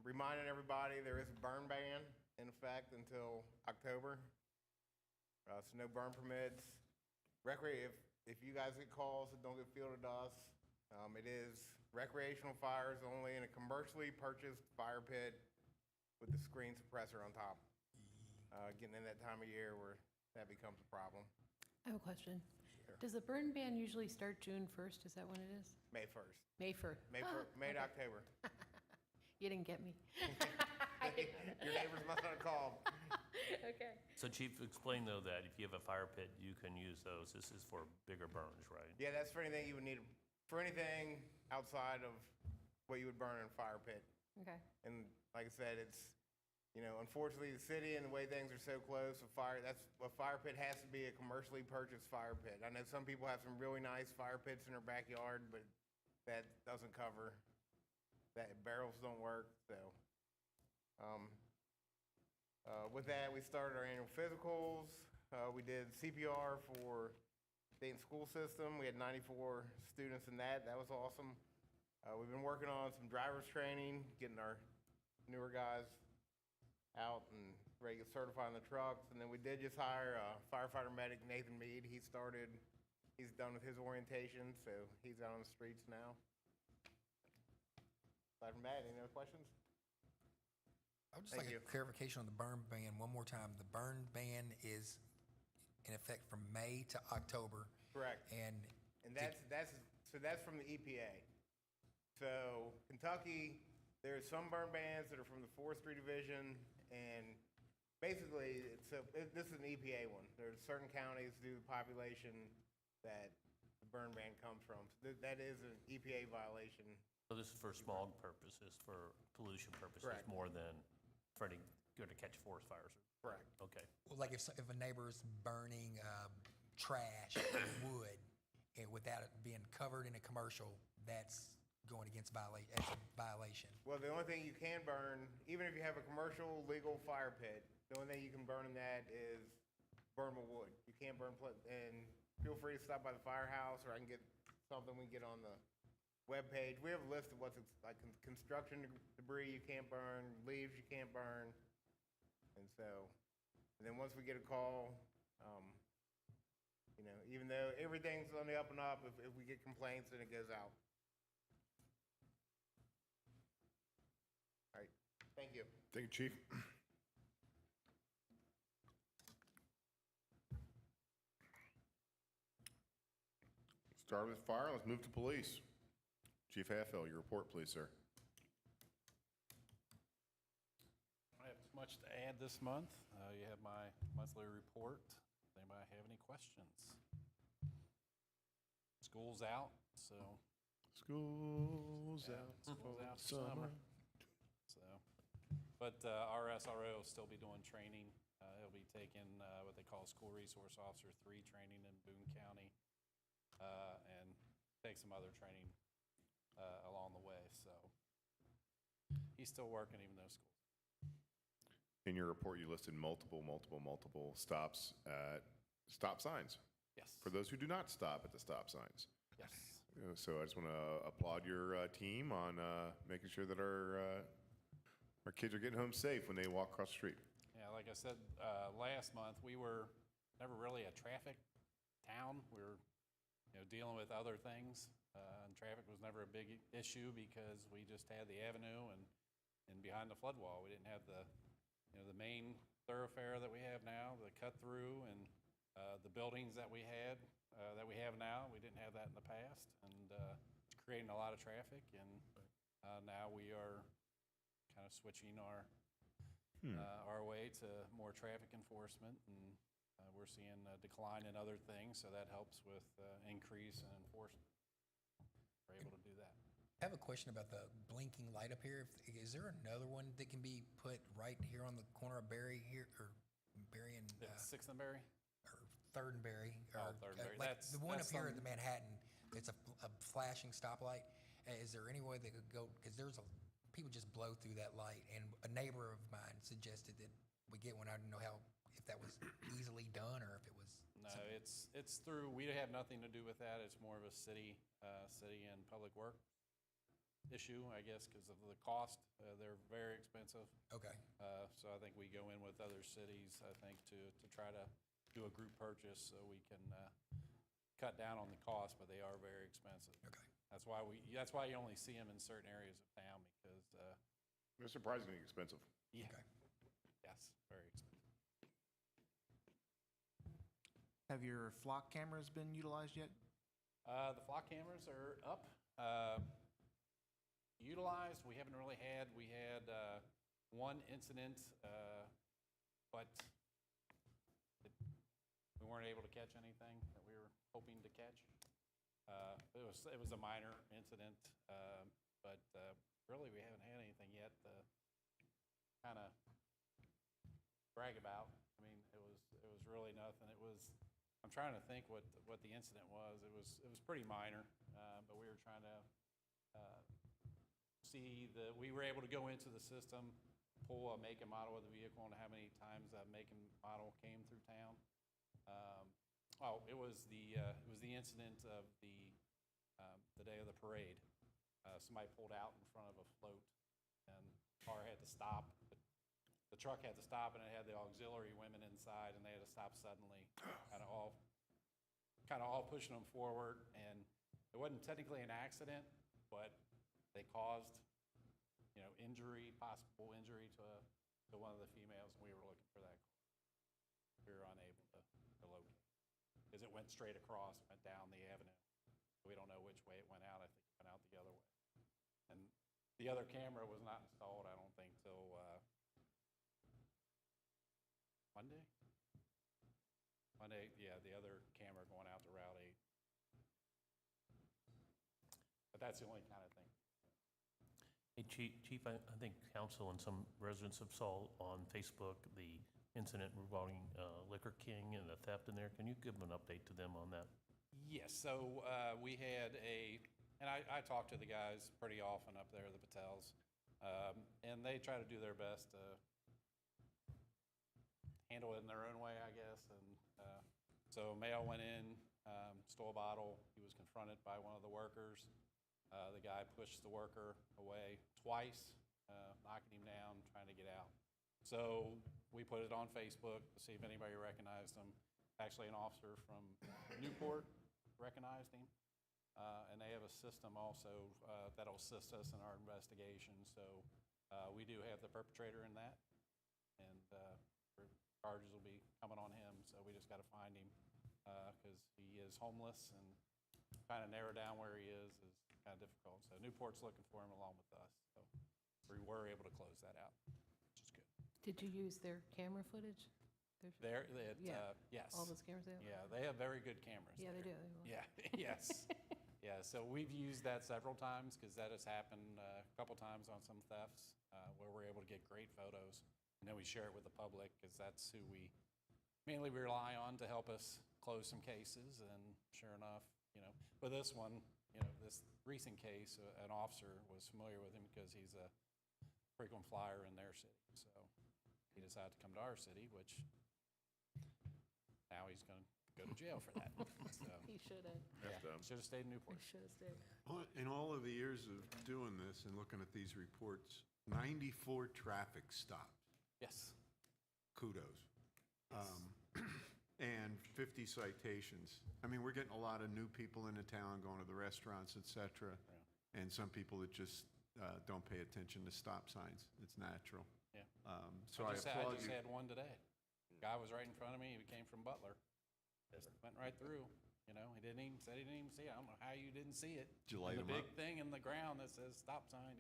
Speaker 9: Reminding everybody there is a burn ban in effect until October. So no burn permits. If you guys get calls that don't get fielded to us, it is recreational fires only in a commercially purchased fire pit with the screen suppressor on top. Getting in that time of year where that becomes a problem.
Speaker 5: I have a question. Does the burn ban usually start June 1st? Is that when it is?
Speaker 9: May 1st.
Speaker 5: May 1st?
Speaker 9: May to October.
Speaker 5: You didn't get me.
Speaker 9: Your neighbors must not have called.
Speaker 5: Okay.
Speaker 6: so Chief, explain though that if you have a fire pit, you can use those. This is for bigger burns, right?
Speaker 9: Yeah, that's for anything you would need, for anything outside of what you would burn in a fire pit.
Speaker 5: Okay.
Speaker 9: And like I said, it's, unfortunately, the city and the way things are so close, a fire pit has to be a commercially purchased fire pit. I know some people have some really nice fire pits in their backyard, but that doesn't cover that. Barrels don't work, so With that, we started our annual physicals. We did CPR for Dayton school system. We had 94 students in that. That was awesome. We've been working on some driver's training, getting our newer guys out and ready to get certified on the trucks. And then we did just hire firefighter medic Nathan Mead. He's done with his orientation, so he's out on the streets now. Aside from that, any other questions?
Speaker 8: I would just
Speaker 9: Thank
Speaker 8: like
Speaker 9: you.
Speaker 8: a clarification on the burn ban one more time. The burn ban is in effect from May to October.
Speaker 9: Correct.
Speaker 8: And
Speaker 9: And that's from the EPA. So Kentucky, there's some burn bans that are from the Forestry Division, and basically, this is an EPA one. There's certain counties due to population that the burn ban comes from. So that is an EPA violation.
Speaker 6: So this is for smog purposes, for pollution purposes,
Speaker 9: Correct.
Speaker 6: more than for any good to catch forest fires?
Speaker 9: Correct.
Speaker 6: Okay.
Speaker 8: well, like if a neighbor's burning trash or wood and without it being covered in a commercial, that's going against that's a violation.
Speaker 9: Well, the only thing you can burn, even if you have a commercial legal fire pit, the only thing you can burn in that is burnable wood. You can't burn, and feel free to stop by the firehouse, or I can get something we can get on the webpage. We have a list of what's like construction debris you can't burn, leaves you can't burn. And then once we get a call, even though everything's on the up and up, if we get complaints, then it goes out. All right, thank you.
Speaker 1: Thank you, Chief. Start with fire, let's move to police. Chief Halfell, your report, please, sir.
Speaker 10: I have much to add this month. You have my monthly report. Does anybody have any questions? School's out, so.
Speaker 1: School's
Speaker 10: Yeah,
Speaker 1: out
Speaker 10: school's
Speaker 1: for
Speaker 10: out for summer.
Speaker 1: summer.
Speaker 10: So, but our SRO will still be doing training. He'll be taking what they call School Resource Officer 3 training in Boone County, and take some other training along the way. So he's still working even though school's.
Speaker 1: In your report, you listed multiple stops at stop signs.
Speaker 10: Yes.
Speaker 1: For those who do not stop at the stop signs.
Speaker 10: Yes.
Speaker 1: So I just want to applaud your team on making sure that our kids are getting home safe when they walk across the street.
Speaker 10: Yeah, like I said, last month, we were never really a traffic town. We were, dealing with other things, and traffic was never a big issue because we just had the avenue and behind the flood wall. We didn't have the main thoroughfare that we have now, the cut through, and the buildings that we have now. We didn't have that in the past, and it's creating a lot of traffic. And now we are kind of switching our way to more traffic enforcement, and we're seeing a decline in other things, so that helps with increase in enforcement. We're able to do that.
Speaker 8: I have a question about the blinking light up here. Is there another one that can be put right here on the corner of Berry here, or Berry and
Speaker 10: Sixth and Berry?
Speaker 8: or Third and Berry?
Speaker 10: Oh,
Speaker 8: Or,
Speaker 10: Third and Berry.
Speaker 8: like
Speaker 10: That's-
Speaker 8: the one
Speaker 10: that's
Speaker 8: up here at
Speaker 10: some-
Speaker 8: the Manhattan. It's a flashing stoplight. Is there any way they could go? Because people just blow through that light, and a neighbor of mine suggested that we get one. I didn't know if that was easily done or if it was.
Speaker 10: No, it's through, we have nothing to do with that. It's more of a city and public work issue, I guess, because of the cost. They're very expensive.
Speaker 8: Okay.
Speaker 10: So I think we go in with other cities, I think, to try to do a group purchase so we can cut down on the cost, but they are very expensive.
Speaker 8: Okay.
Speaker 10: That's why you only see them in certain areas of town, because,
Speaker 1: They're surprisingly expensive.
Speaker 10: yeah.
Speaker 8: Okay.
Speaker 10: Yes, very expensive.
Speaker 3: Have your flock cameras been utilized yet?
Speaker 10: The flock cameras are up. Utilized, we haven't really had. We had one incident, but we weren't able to catch anything that we were hoping to catch. It was a minor incident, but really we haven't had anything yet to kind of brag about. I mean, it was really nothing. I'm trying to think what the incident was. It was pretty minor, but we were trying to we were able to go into the system, pull a make and model of the vehicle and how many times that make and model came through town. It was the incident of the day of the parade. Somebody pulled out in front of a float, and the car had to stop. The truck had to stop, and it had the auxiliary women inside, and they had to stop suddenly, kind of all pushing them forward. And it wasn't technically an accident, but they caused, possible injury to one of the females, and we were looking for that car. We were unable to locate because it went straight across, went down the avenue. We don't know which way it went out. I think it went out the other way. And the other camera was not installed, I don't think, till Monday? Monday, yeah, the other camera going out to Route 8. But that's the only kind of thing.
Speaker 6: Hey, Chief, I think council and some residents have saw on Facebook the incident regarding Liquor King and the theft in there. Can you give them an update to them on that?
Speaker 10: Yes, so we had and I talk to the guys pretty often up there, the Patels, and they try to do their best to handle it in their own way, I guess. And so a male went in, stole a bottle. He was confronted by one of the workers. The guy pushed the worker away twice, knocking him down, trying to get out. So we put it on Facebook to see if anybody recognized him. Actually, an officer from Newport recognized him. And they have a system also that'll assist us in our investigation. So we do have the perpetrator in that. And charges will be coming on him. So we just got to find him because he is homeless, and trying to narrow down where he is kind of difficult. So Newport's looking for him along with us. So we were able to close that out, which is good.
Speaker 5: Did you use their camera footage?
Speaker 10: Yes.
Speaker 5: All those cameras they have?
Speaker 10: Yeah, they have very good cameras.
Speaker 5: Yeah, they
Speaker 10: there.
Speaker 5: do.
Speaker 10: Yeah, yes. Yeah, so we've used that several times because that has happened a couple times on some thefts where we're able to get great photos. And then we share it with the public because that's who we mainly rely on to help us close some cases. And sure enough, with this one, this recent case, an officer was familiar with him because he's a frequent flyer in their city. So he decided to come to our city, which now he's going to go to jail for that. So,
Speaker 5: He should have.
Speaker 10: yeah, should have stayed in Newport.
Speaker 5: He should have stayed.
Speaker 7: In all of the years of doing this and looking at these reports, 94 traffic stops.
Speaker 10: Yes.
Speaker 7: Kudos. And 50 citations. I mean, we're getting a lot of new people into town, going to the restaurants, et cetera.
Speaker 10: Yeah.
Speaker 7: And some people that just don't pay attention to stop signs. It's natural.
Speaker 10: Yeah.
Speaker 7: So I
Speaker 10: I
Speaker 7: applaud
Speaker 10: just
Speaker 7: you.
Speaker 10: had one today. Guy was right in front of me. He came from Butler. Just went right through. He didn't even see it. I don't know how you didn't see it.
Speaker 7: Did you light
Speaker 10: the
Speaker 7: him
Speaker 10: big
Speaker 7: up?
Speaker 10: thing in the ground that says stop sign.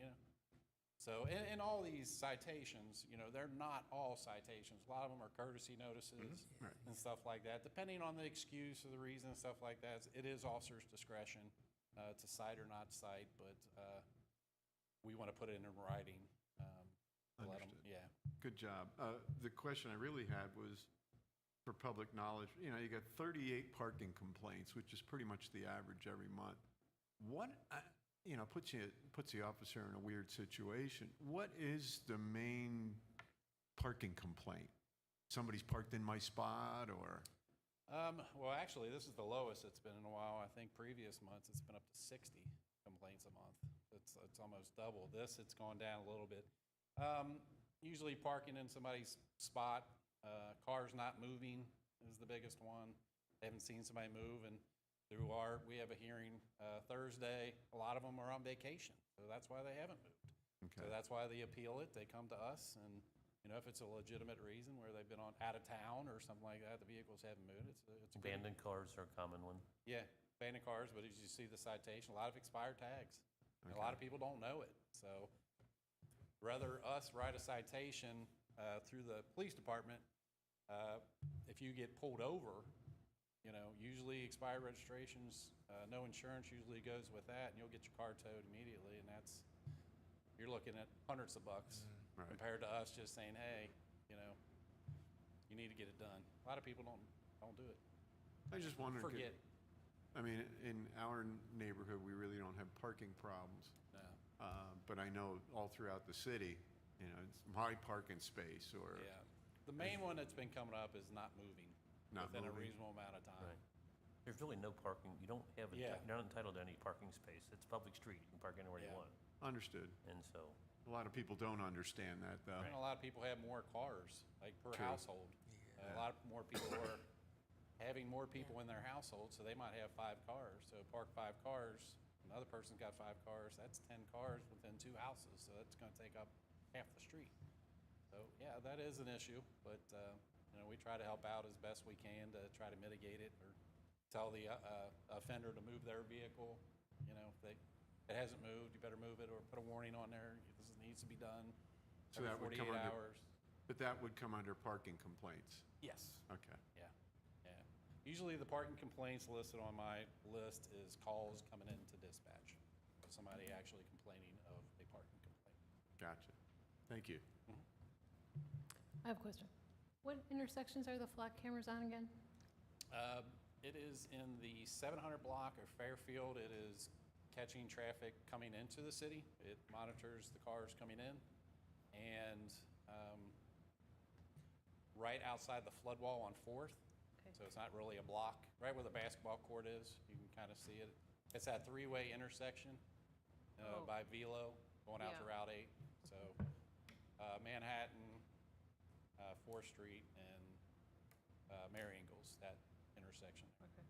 Speaker 10: So in all these citations, they're not all citations. A lot of them are courtesy notices
Speaker 7: Right.
Speaker 10: and stuff like that. Depending on the excuse or the reason and stuff like that, it is officer's discretion to cite or not cite. But we want to put it in writing. Let them,
Speaker 7: Understood.
Speaker 10: yeah.
Speaker 7: Good job. The question I really had was for public knowledge. You got 38 parking complaints, which is pretty much the average every month. What, puts the officer in a weird situation. What is the main parking complaint? Somebody's parked in my spot, or?
Speaker 10: Well, actually, this is the lowest it's been in a while. I think previous months it's been up to 60 complaints a month. It's almost double. It's gone down a little bit. Usually parking in somebody's spot, cars not moving is the biggest one. They haven't seen somebody move, and we have a hearing Thursday. A lot of them are on vacation, so that's why they haven't moved.
Speaker 7: Okay.
Speaker 10: So that's why they appeal it. They come to us, and if it's a legitimate reason where they've been out of town or something like that, the vehicles haven't moved. It's a great-
Speaker 6: Abandoned cars are a common one.
Speaker 10: Yeah, abandoned cars, but as you see the citation, a lot of expired tags. And a lot of people don't know it. So rather us write a citation through the police department, if you get pulled over, usually expired registrations, no insurance usually goes with that, and you'll get your car towed immediately, and you're looking at hundreds of bucks
Speaker 7: Right.
Speaker 10: compared to us just saying, hey, you need to get it done. A lot of people don't do it.
Speaker 7: I just wondered.
Speaker 10: Forget.
Speaker 7: I mean, in our neighborhood, we really don't have parking problems.
Speaker 10: No.
Speaker 7: But I know all throughout the city, you know, it's my parking space or.
Speaker 10: Yeah. The main one that's been coming up is not moving
Speaker 7: Not
Speaker 10: within a
Speaker 7: moving.
Speaker 10: reasonable amount of time.
Speaker 6: Right. There's really no parking, you don't have,
Speaker 10: Yeah.
Speaker 6: you're not entitled to any parking space. It's public street, you can park anywhere you
Speaker 10: Yeah.
Speaker 6: want.
Speaker 7: Understood.
Speaker 6: And so,
Speaker 7: A lot of people don't understand that, though.
Speaker 10: And a lot of people have more cars, like per
Speaker 7: True.
Speaker 10: household. A lot more people are having more people in their household, so they might have 5 cars. So park 5 cars, another person's got 5 cars, that's 10 cars within 2 houses, so that's gonna take up half the street. So, yeah, that is an issue, but, you know, we try to help out as best we can to try to mitigate it, or tell the offender to move their vehicle. You know, if it hasn't moved, you better move it, or put a warning on there, this needs to be done
Speaker 7: So
Speaker 10: every
Speaker 7: that would
Speaker 10: 48
Speaker 7: come under-
Speaker 10: hours.
Speaker 7: But that would come under parking complaints.
Speaker 10: Yes.
Speaker 7: Okay.
Speaker 10: Yeah, yeah. Usually the parking complaints listed on my list is calls coming into dispatch. Somebody actually complaining of a parking complaint.
Speaker 7: Gotcha. Thank you.
Speaker 5: I have a question. What intersections are the flat cameras on again?
Speaker 10: It is in the 700 block of Fairfield. It is catching traffic coming into the city. It monitors the cars coming in. And right outside the flood wall on 4th.
Speaker 5: Okay.
Speaker 10: So it's not really a block. Right where the basketball court is, you can kind of see it. It's that 3-way intersection
Speaker 5: Oh.
Speaker 10: by Velo going out to
Speaker 5: Yeah.
Speaker 10: Route 8. So Manhattan, 4th Street, and Mary Ingles, that intersection.
Speaker 5: Okay.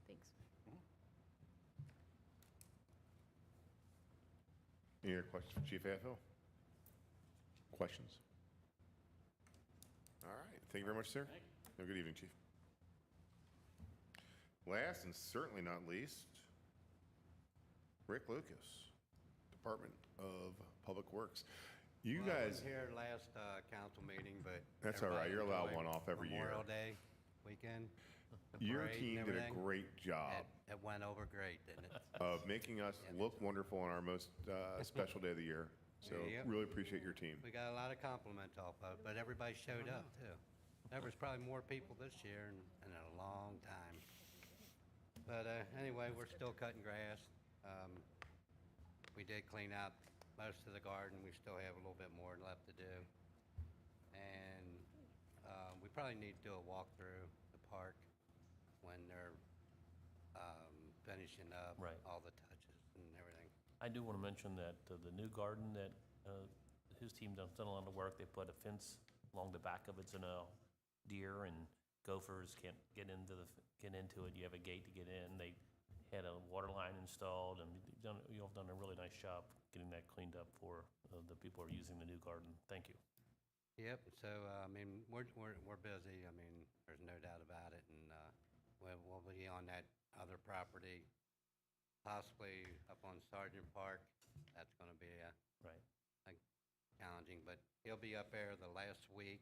Speaker 5: Thanks.
Speaker 1: Any other questions for Chief AFL? Questions? All right, thank you very much, sir.
Speaker 10: Thank you.
Speaker 1: Have a good evening, Chief. Last and certainly not least, Rick Lucas, Department of Public Works. You
Speaker 11: Well, I
Speaker 1: guys,
Speaker 11: wasn't here last council meeting, but.
Speaker 1: That's all right.
Speaker 11: everybody
Speaker 1: You're allowed
Speaker 11: enjoyed
Speaker 1: one off every year.
Speaker 11: Memorial Day weekend. the
Speaker 1: your
Speaker 11: parade and
Speaker 1: team did a
Speaker 11: everything.
Speaker 1: great job
Speaker 11: It went over great, didn't it?
Speaker 1: of making us look wonderful on our most special day of the year. So
Speaker 11: Yeah.
Speaker 1: really appreciate your team.
Speaker 11: We got a lot of compliments off of it, but everybody showed up too. There was probably more people this year in a long time. But anyway, we're still cutting grass. We did clean out most of the garden. We still have a little bit more left to do. And we probably need to do a walkthrough the park when they're finishing up
Speaker 6: Right.
Speaker 11: all the touches and everything.
Speaker 6: I do want to mention that the new garden that his team done a lot of work. They put a fence along the back of it so no deer and gophers can't get into it. You have a gate to get in. They had a water line installed, and you all have done a really nice job getting that cleaned up for the people who are using the new garden. Thank you.
Speaker 11: Yep, so, I mean, we're busy, I mean, there's no doubt about it, and, we'll be on that other property, possibly up on Sergeant Park. That's gonna be,
Speaker 6: Right.
Speaker 11: challenging, but he'll be up there the last week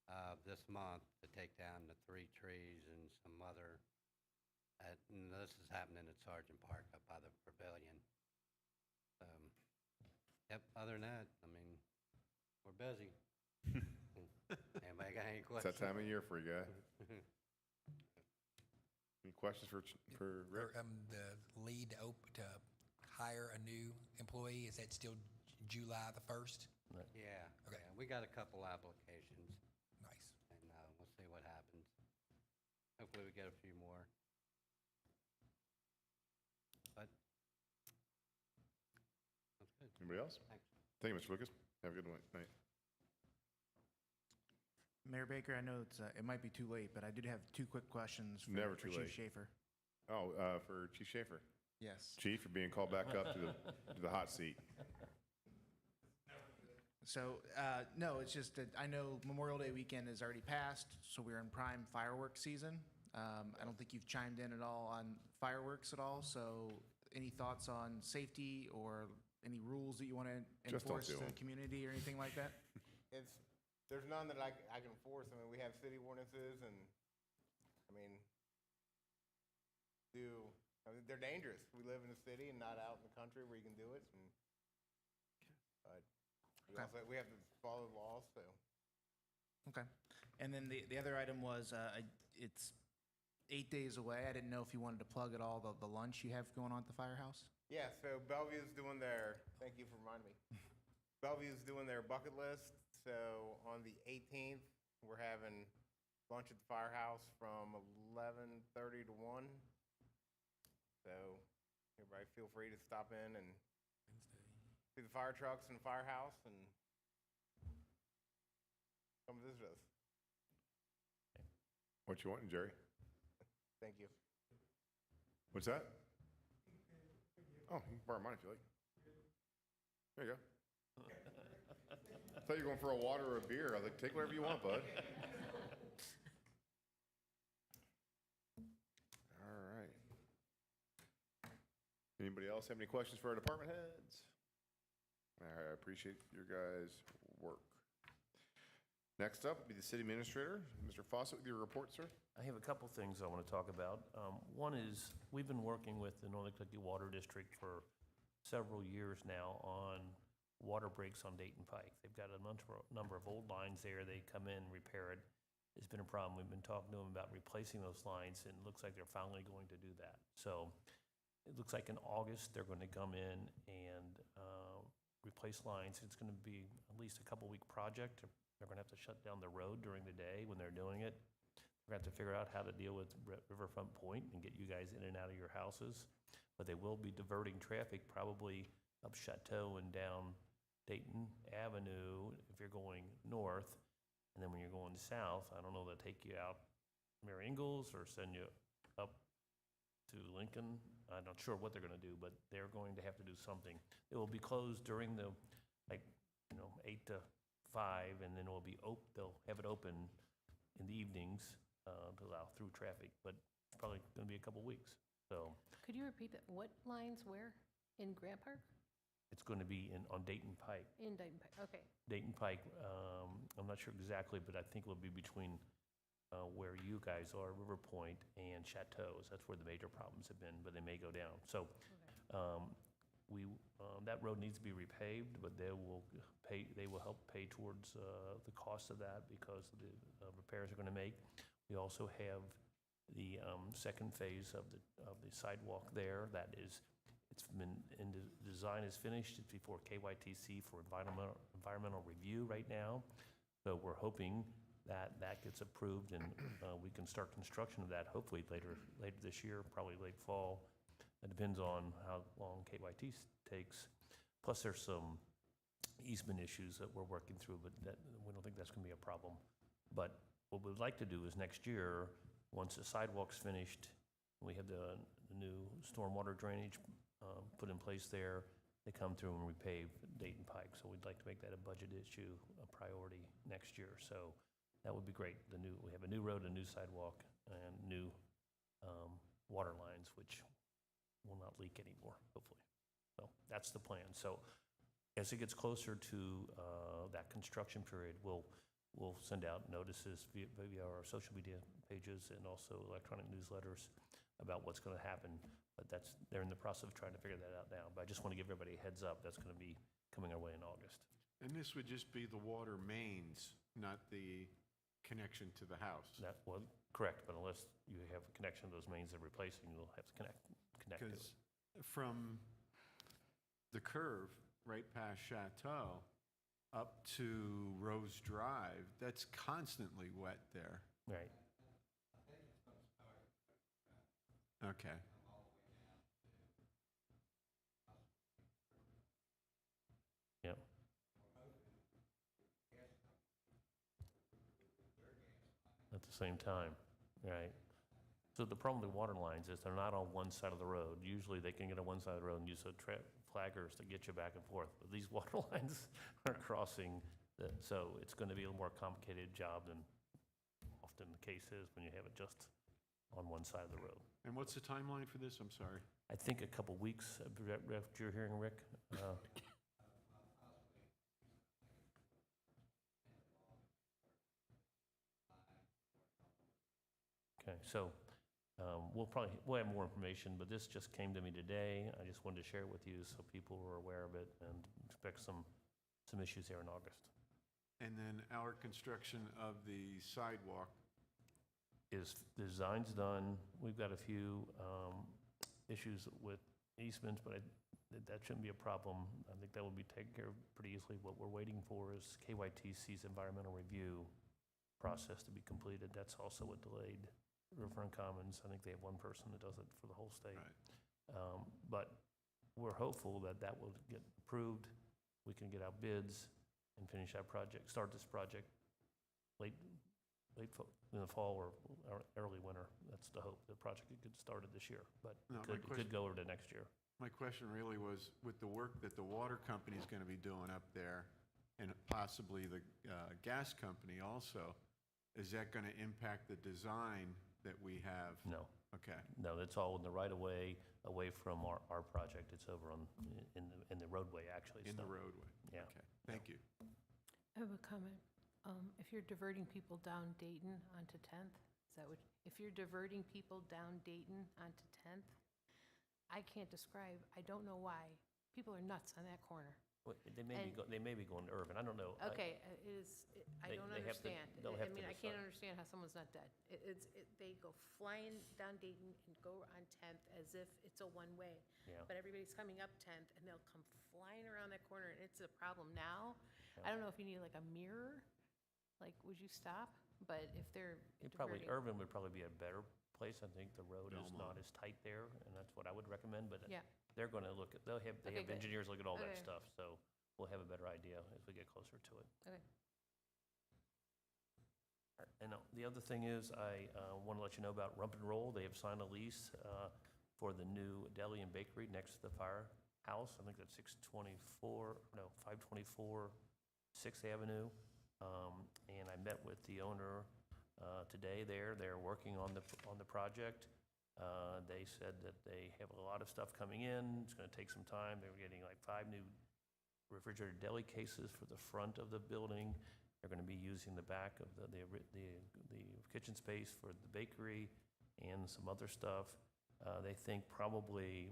Speaker 11: of this month to take down the 3 trees and some other, and this is happening at Sergeant Park up by the pavilion. Yep, other than that, I mean, we're busy. Anybody got any
Speaker 1: It's
Speaker 11: questions?
Speaker 1: that time of year for you guys. Any questions for Rick?
Speaker 8: The lead to hire a new employee, is that still July the 1st?
Speaker 11: Yeah,
Speaker 8: Okay.
Speaker 11: yeah, we got a couple applications,
Speaker 8: Nice.
Speaker 11: and we'll see what happens. Hopefully we get a few more. But, that's good.
Speaker 1: Anybody else?
Speaker 11: Thanks.
Speaker 1: Thank you, Mr. Lucas. Have a good night.
Speaker 3: Mayor Baker, I know it might be too late, but I did have 2 quick questions for
Speaker 1: Never
Speaker 3: for
Speaker 1: too
Speaker 3: Chief
Speaker 1: late.
Speaker 3: Schaefer.
Speaker 1: Oh, for Chief Schaefer.
Speaker 3: Yes.
Speaker 1: Chief, you're being called back up to the hot seat.
Speaker 3: So, no, it's just that I know Memorial Day weekend is already passed, so we're in prime fireworks season. I don't think you've chimed in at all on fireworks at all, so any thoughts on safety or any rules that you want to
Speaker 1: Just don't
Speaker 3: enforce
Speaker 1: do
Speaker 3: to the
Speaker 1: them.
Speaker 3: community or anything like that?
Speaker 9: There's none that I can enforce. I mean, we have city ordinances and, I mean, they're dangerous. We live in a city and not out in the country where you can do it. And, but we have to follow the laws, so.
Speaker 3: Okay. And then the other item was, it's 8 days away. I didn't know if you wanted to plug at all the lunch you have going on at the firehouse.
Speaker 9: Yeah, so Bellevue's doing their, thank you for reminding me. Bellevue's doing their bucket list. So on the 18th, we're having lunch at the firehouse from 11:30 to 1. So everybody feel free to stop in and see the fire trucks and the firehouse and come visit us.
Speaker 1: What you wanting, Jerry?
Speaker 9: Thank you.
Speaker 1: What's that? Oh, you can borrow mine if you like. There you go. I thought you were going for a water or a beer. I was like, take whatever you want, bud. All right. Anybody else have any questions for our department heads? All right, I appreciate your guys' work. Next up will be the city administrator, Mr. Fawcett, with your report, sir.
Speaker 6: I have a couple things I want to talk about. One is, we've been working with the Northern Kentucky Water District for several years now on water breaks on Dayton Pike. They've got a number of old lines there. They come in, repair it. It's been a problem. We've been talking to them about replacing those lines, and it looks like they're finally going to do that. So it looks like in August, they're going to come in and replace lines. It's going to be at least a couple-week project. They're going to have to shut down the road during the day when they're doing it. We're going to have to figure out how to deal with Riverfront Point and get you guys in and out of your houses. But they will be diverting traffic probably up Chateau and down Dayton Avenue if you're going north. And then when you're going south, I don't know, they'll take you out Mary Ingalls or send you up to Lincoln. I'm not sure what they're going to do, but they're going to have to do something. It will be closed during the, 8 to 5, and then it will be they'll have it open in the evenings to allow through traffic, but it's probably going to be a couple weeks. So
Speaker 5: Could you repeat that? What lines where? In Grant Park?
Speaker 6: it's going to be on Dayton Pike.
Speaker 5: In Dayton Pike, okay.
Speaker 6: Dayton Pike, I'm not sure exactly, but I think it will be between where you guys are, River Point and Chateaus. That's where the major problems have been, but they may go down. So that road needs to be repaved, but they will help pay towards the cost of that because of the repairs they're going to make. We also have the second phase of the sidewalk there. Design is finished. It's before KYTC for environmental review right now. So we're hoping that gets approved and we can start construction of that hopefully later this year, probably late fall. It depends on how long KYT takes. Plus there's some easement issues that we're working through, but we don't think that's going to be a problem. But what we'd like to do is next year, once the sidewalk's finished, we have the new stormwater drainage put in place there, they come through and repave Dayton Pike. So we'd like to make that a budget issue, a priority next year. So that would be great. We have a new road, a new sidewalk, and new water lines, which will not leak anymore, hopefully. So that's the plan. So as it gets closer to that construction period, we'll send out notices via our social media pages and also electronic newsletters about what's going to happen. But they're in the process of trying to figure that out now. But I just want to give everybody a heads up. That's going to be coming our way in August.
Speaker 7: And this would just be the water mains, not the connection to the house.
Speaker 6: Correct, but unless you have a connection to those mains they're replacing, you'll have to connect to it.
Speaker 7: Because from the curve right past Chateau up to Rose Drive, that's constantly wet there.
Speaker 6: Right.
Speaker 7: Okay.
Speaker 6: Yep. At the same time, right. So the problem with water lines is they're not on one side of the road. Usually they can get on one side of the road and use flaggers to get you back and forth. But these water lines are crossing, so it's going to be a more complicated job than often the case is when you have it just on one side of the road.
Speaker 7: And what's the timeline for this? I'm sorry.
Speaker 6: I think a couple weeks after you're hearing, Rick. Okay, so we'll have more information, but this just came to me today. I just wanted to share it with you so people were aware of it and expect some issues here in August.
Speaker 7: And then our construction of the sidewalk
Speaker 6: the design's done. We've got a few issues with easements, but that shouldn't be a problem. I think that will be taken care of pretty easily. What we're waiting for is KYTC's environmental review process to be completed. That's also what delayed Riverfront Commons. I think they have one person that does it for the whole state.
Speaker 7: Right.
Speaker 6: But we're hopeful that that will get approved. We can get out bids and finish that project, start this project late in the fall or early winter. That's the hope. The project could get started this year, but
Speaker 7: No,
Speaker 6: it could go over to next year.
Speaker 7: My question really was, with the work that the water company is going to be doing up there, and possibly the gas company also, is that going to impact the design that we have?
Speaker 6: No.
Speaker 7: Okay.
Speaker 6: No, that's all in the right of way, away from our project. It's over in the roadway, actually.
Speaker 7: In the
Speaker 6: So,
Speaker 7: roadway?
Speaker 6: Yeah.
Speaker 7: Okay, thank you.
Speaker 5: I have a comment. If you're diverting people down Dayton onto 10th, is that what, if you're diverting people down Dayton onto 10th, I can't describe, I don't know why. People are nuts on that corner.
Speaker 6: They may be going to Irvin. I don't know.
Speaker 5: Okay, I
Speaker 6: They-
Speaker 5: don't
Speaker 6: they have to-
Speaker 5: understand.
Speaker 6: they'll have to
Speaker 5: I can't
Speaker 6: decide.
Speaker 5: understand how someone's not dead. They go flying down Dayton and go on 10th as if it's a one-way.
Speaker 6: Yeah.
Speaker 5: But everybody's coming up 10th and they'll come flying around that corner and it's a problem now. I don't know if you need like a mirror, like would you stop? But if they're diverting.
Speaker 6: Irvin would probably be a better place. I think the road is not
Speaker 7: Belmont.
Speaker 6: as tight there, and that's what I would recommend, but
Speaker 5: Yeah.
Speaker 6: they're going to look at, they
Speaker 5: Okay,
Speaker 6: have
Speaker 5: good.
Speaker 6: engineers look at all that
Speaker 5: Okay.
Speaker 6: stuff, so we'll have a better idea as we get closer to it.
Speaker 5: Okay.
Speaker 6: And the other thing is, I want to let you know about Rump and Roll. They have signed a lease for the new deli and bakery next to the firehouse. I think that's 524 6th Avenue. And I met with the owner today there. They're working on the project. They said that they have a lot of stuff coming in. It's going to take some time. They're getting like 5 new refrigerated deli cases for the front of the building. They're going to be using the back of the kitchen space for the bakery and some other stuff. They think probably,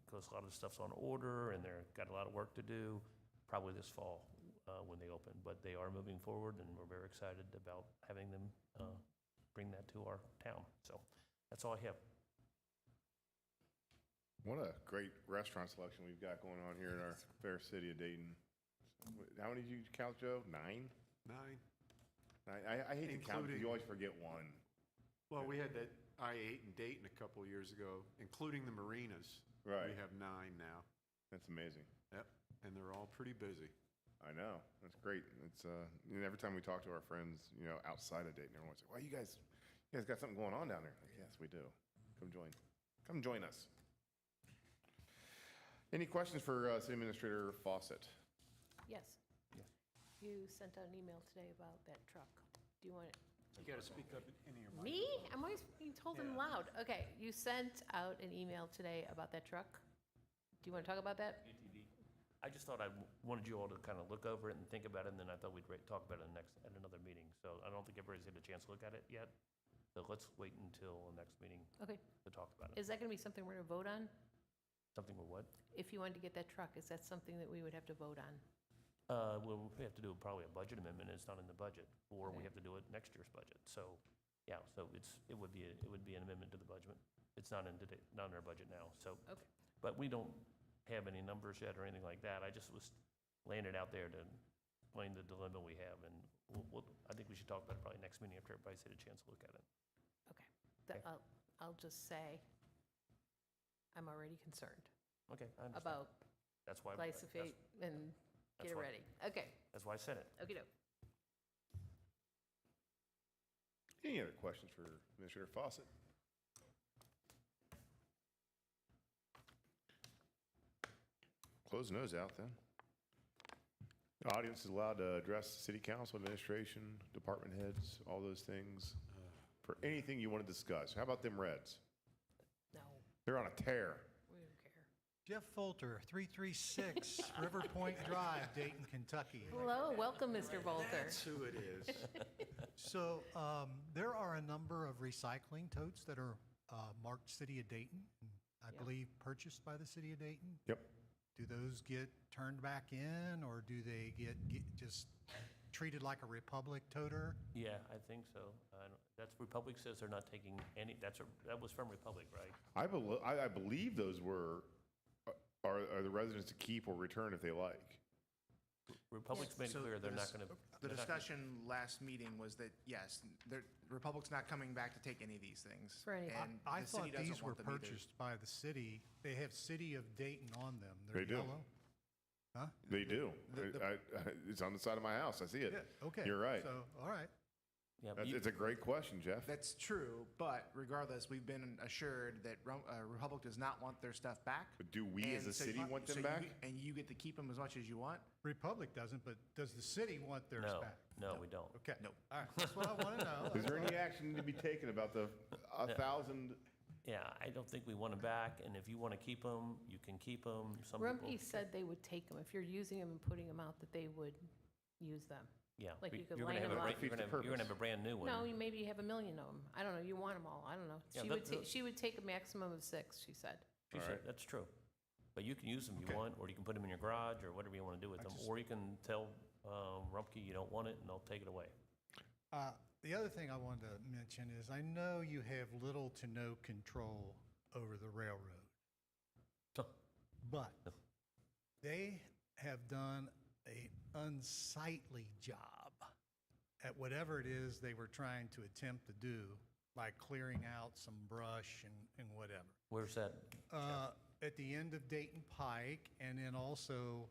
Speaker 6: because a lot of the stuff's on order and they've got a lot of work to do, probably this fall when they open. But they are moving forward, and we're very excited about having them bring that to our town. So that's all I have.
Speaker 1: What a great restaurant selection we've got going on here in our fair city of Dayton. How many did you count, Joe? 9?
Speaker 7: 9?
Speaker 1: I hate to count because
Speaker 7: Including-
Speaker 1: you always forget one.
Speaker 7: Well, we had that I-8 in Dayton a couple of years ago, including the marinas.
Speaker 1: Right.
Speaker 7: We have 9 now.
Speaker 1: That's amazing.
Speaker 7: Yep, and they're all pretty busy.
Speaker 1: I know. That's great. It's every time we talk to our friends, outside of Dayton, everyone's like, "Well, you guys got something going on down there." Like, yes, we do. Come join us. Any questions for City Administrator Fawcett?
Speaker 5: Yes. You sent out an email today about that truck. Do you want it?
Speaker 7: You got to speak up into your
Speaker 5: Me? I'm always being told I'm loud. Okay, you sent out an email today about that truck. Do you want to talk about that?
Speaker 6: I just thought I wanted you all to kind of look over it and think about it, and then I thought we'd talk about it at another meeting. So I don't think everybody's had a chance to look at it yet. So let's wait until the next meeting
Speaker 5: Okay.
Speaker 6: to talk about it.
Speaker 5: Is that going to be something we're going to vote on?
Speaker 6: Something with what?
Speaker 5: If you wanted to get that truck, is that something that we would have to vote on?
Speaker 6: Well, we have to do probably a budget amendment. It's not in the budget, or we
Speaker 5: Okay.
Speaker 6: have to do it next year's budget. So, yeah, so it would be an amendment to the budget. It's not in our budget now. So,
Speaker 5: Okay.
Speaker 6: but we don't have any numbers yet or anything like that. I just was laying it out there to explain the dilemma we have, and I think we should talk about it probably next meeting after everybody's had a chance to look at it.
Speaker 5: Okay.
Speaker 6: Okay.
Speaker 5: I'll just say, I'm already concerned
Speaker 6: Okay, I understand.
Speaker 5: about
Speaker 6: That's why.
Speaker 5: glyphosate and get
Speaker 6: that's
Speaker 5: it
Speaker 6: why-
Speaker 5: ready. Okay,
Speaker 6: That's why I said it.
Speaker 5: okey-doke.
Speaker 1: Any other questions for Administrator Fawcett? Close the nose out then. The audience is allowed to address city council, administration, department heads, all those things, for anything you want to discuss. How about them Reds?
Speaker 5: No,
Speaker 1: They're on a tear.
Speaker 5: we don't care.
Speaker 12: Jeff Folter, 336 River Point Drive, Dayton, Kentucky.
Speaker 5: Hello, welcome, Mr. Volter.
Speaker 7: That's who it is.
Speaker 12: So there are a number of recycling totes that are marked City of Dayton, and I
Speaker 5: Yeah.
Speaker 12: believe purchased by the City of Dayton.
Speaker 1: Yep.
Speaker 12: Do those get turned back in, or do they get just treated like a Republic toter.
Speaker 6: Yeah, I think so. That's, Republic says they're not taking any, that was from Republic, right?
Speaker 1: I believe those are the residents to keep or return if they like.
Speaker 6: Republic's made it
Speaker 3: So
Speaker 6: clear they're not going to.
Speaker 3: The discussion last meeting was that, yes, Republic's not coming back to take any of these things.
Speaker 5: For any-
Speaker 3: And
Speaker 12: I
Speaker 3: the city
Speaker 12: thought
Speaker 3: doesn't
Speaker 12: these were
Speaker 3: want them either.
Speaker 12: purchased by the city. They have City of Dayton on them.
Speaker 1: They
Speaker 12: They're
Speaker 1: do.
Speaker 12: yellow. Huh?
Speaker 1: They do.
Speaker 3: The-
Speaker 1: It's on the side of my house. I see it.
Speaker 12: Yeah, okay.
Speaker 1: You're right.
Speaker 12: So, all right.
Speaker 6: Yeah, but
Speaker 1: It's a great question, Jeff.
Speaker 3: That's true, but regardless, we've been assured that Republic does not want their stuff back.
Speaker 1: But do we as
Speaker 3: And
Speaker 1: a
Speaker 3: so
Speaker 1: city
Speaker 3: you-
Speaker 1: want
Speaker 3: so
Speaker 1: them
Speaker 3: you
Speaker 1: back?
Speaker 3: get- And you get to keep them as much as you want?
Speaker 12: Republic doesn't, but does the city want theirs
Speaker 6: no,
Speaker 12: back?
Speaker 6: no, we don't.
Speaker 12: Okay.
Speaker 3: Nope.
Speaker 12: All right, that's what I want to know.
Speaker 1: Is there any action to be taken about the 1,000?
Speaker 6: Yeah, I don't think we want them back, and if you want to keep them, you can keep them. Some people.
Speaker 5: Rumpke said they would take them. If you're using them and putting them out, that they would use them.
Speaker 6: Yeah.
Speaker 5: like
Speaker 6: but
Speaker 5: you could
Speaker 6: you're gonna
Speaker 5: line
Speaker 6: have
Speaker 5: them
Speaker 6: a
Speaker 5: up.
Speaker 6: bra- You're gonna have, you're gonna have a brand new one.
Speaker 5: No, maybe you have 1 million of them. I don't know. You want them all. I don't know.
Speaker 6: Yeah,
Speaker 5: She would take a maximum of 6, she said.
Speaker 6: She said, that's true. But you can use them if you want, or you can put them in your garage, or whatever you want to do with them. Or you can tell Rumpke you don't want it, and they'll take it away.
Speaker 12: The other thing I wanted to mention is I know you have little to no control over the railroad, but they have done an unsightly job at whatever it is they were trying to attempt to do by clearing out some brush and whatever.
Speaker 6: Where's that?
Speaker 12: At the end of Dayton Pike, and then also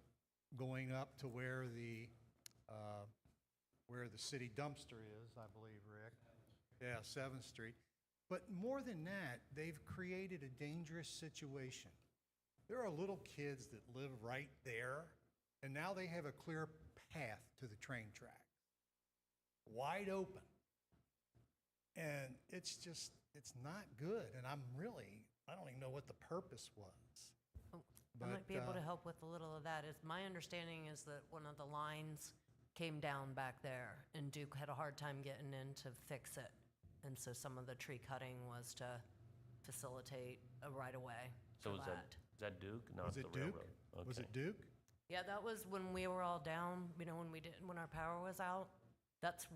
Speaker 12: going up to where the city dumpster is, I believe, Rick. Yeah, 7th Street. But more than that, they've created a dangerous situation. There are little kids that live right there, and now they have a clear path to the train tracks, wide open. And it's not good, and I don't even know what the purpose was.
Speaker 4: I might be able
Speaker 12: But,
Speaker 4: to help with a little of that. My understanding is that one of the lines came down back there, and Duke had a hard time getting in to fix it. And so some of the tree cutting was to facilitate a right-of-way
Speaker 6: So
Speaker 4: for
Speaker 6: is
Speaker 4: that.
Speaker 6: that Duke? No,
Speaker 12: Was
Speaker 6: it's
Speaker 12: it
Speaker 6: the
Speaker 12: Duke?
Speaker 6: railroad.
Speaker 12: Was
Speaker 6: Okay.
Speaker 12: it Duke?
Speaker 4: Yeah, that was when we were all down, when our power was out. That's,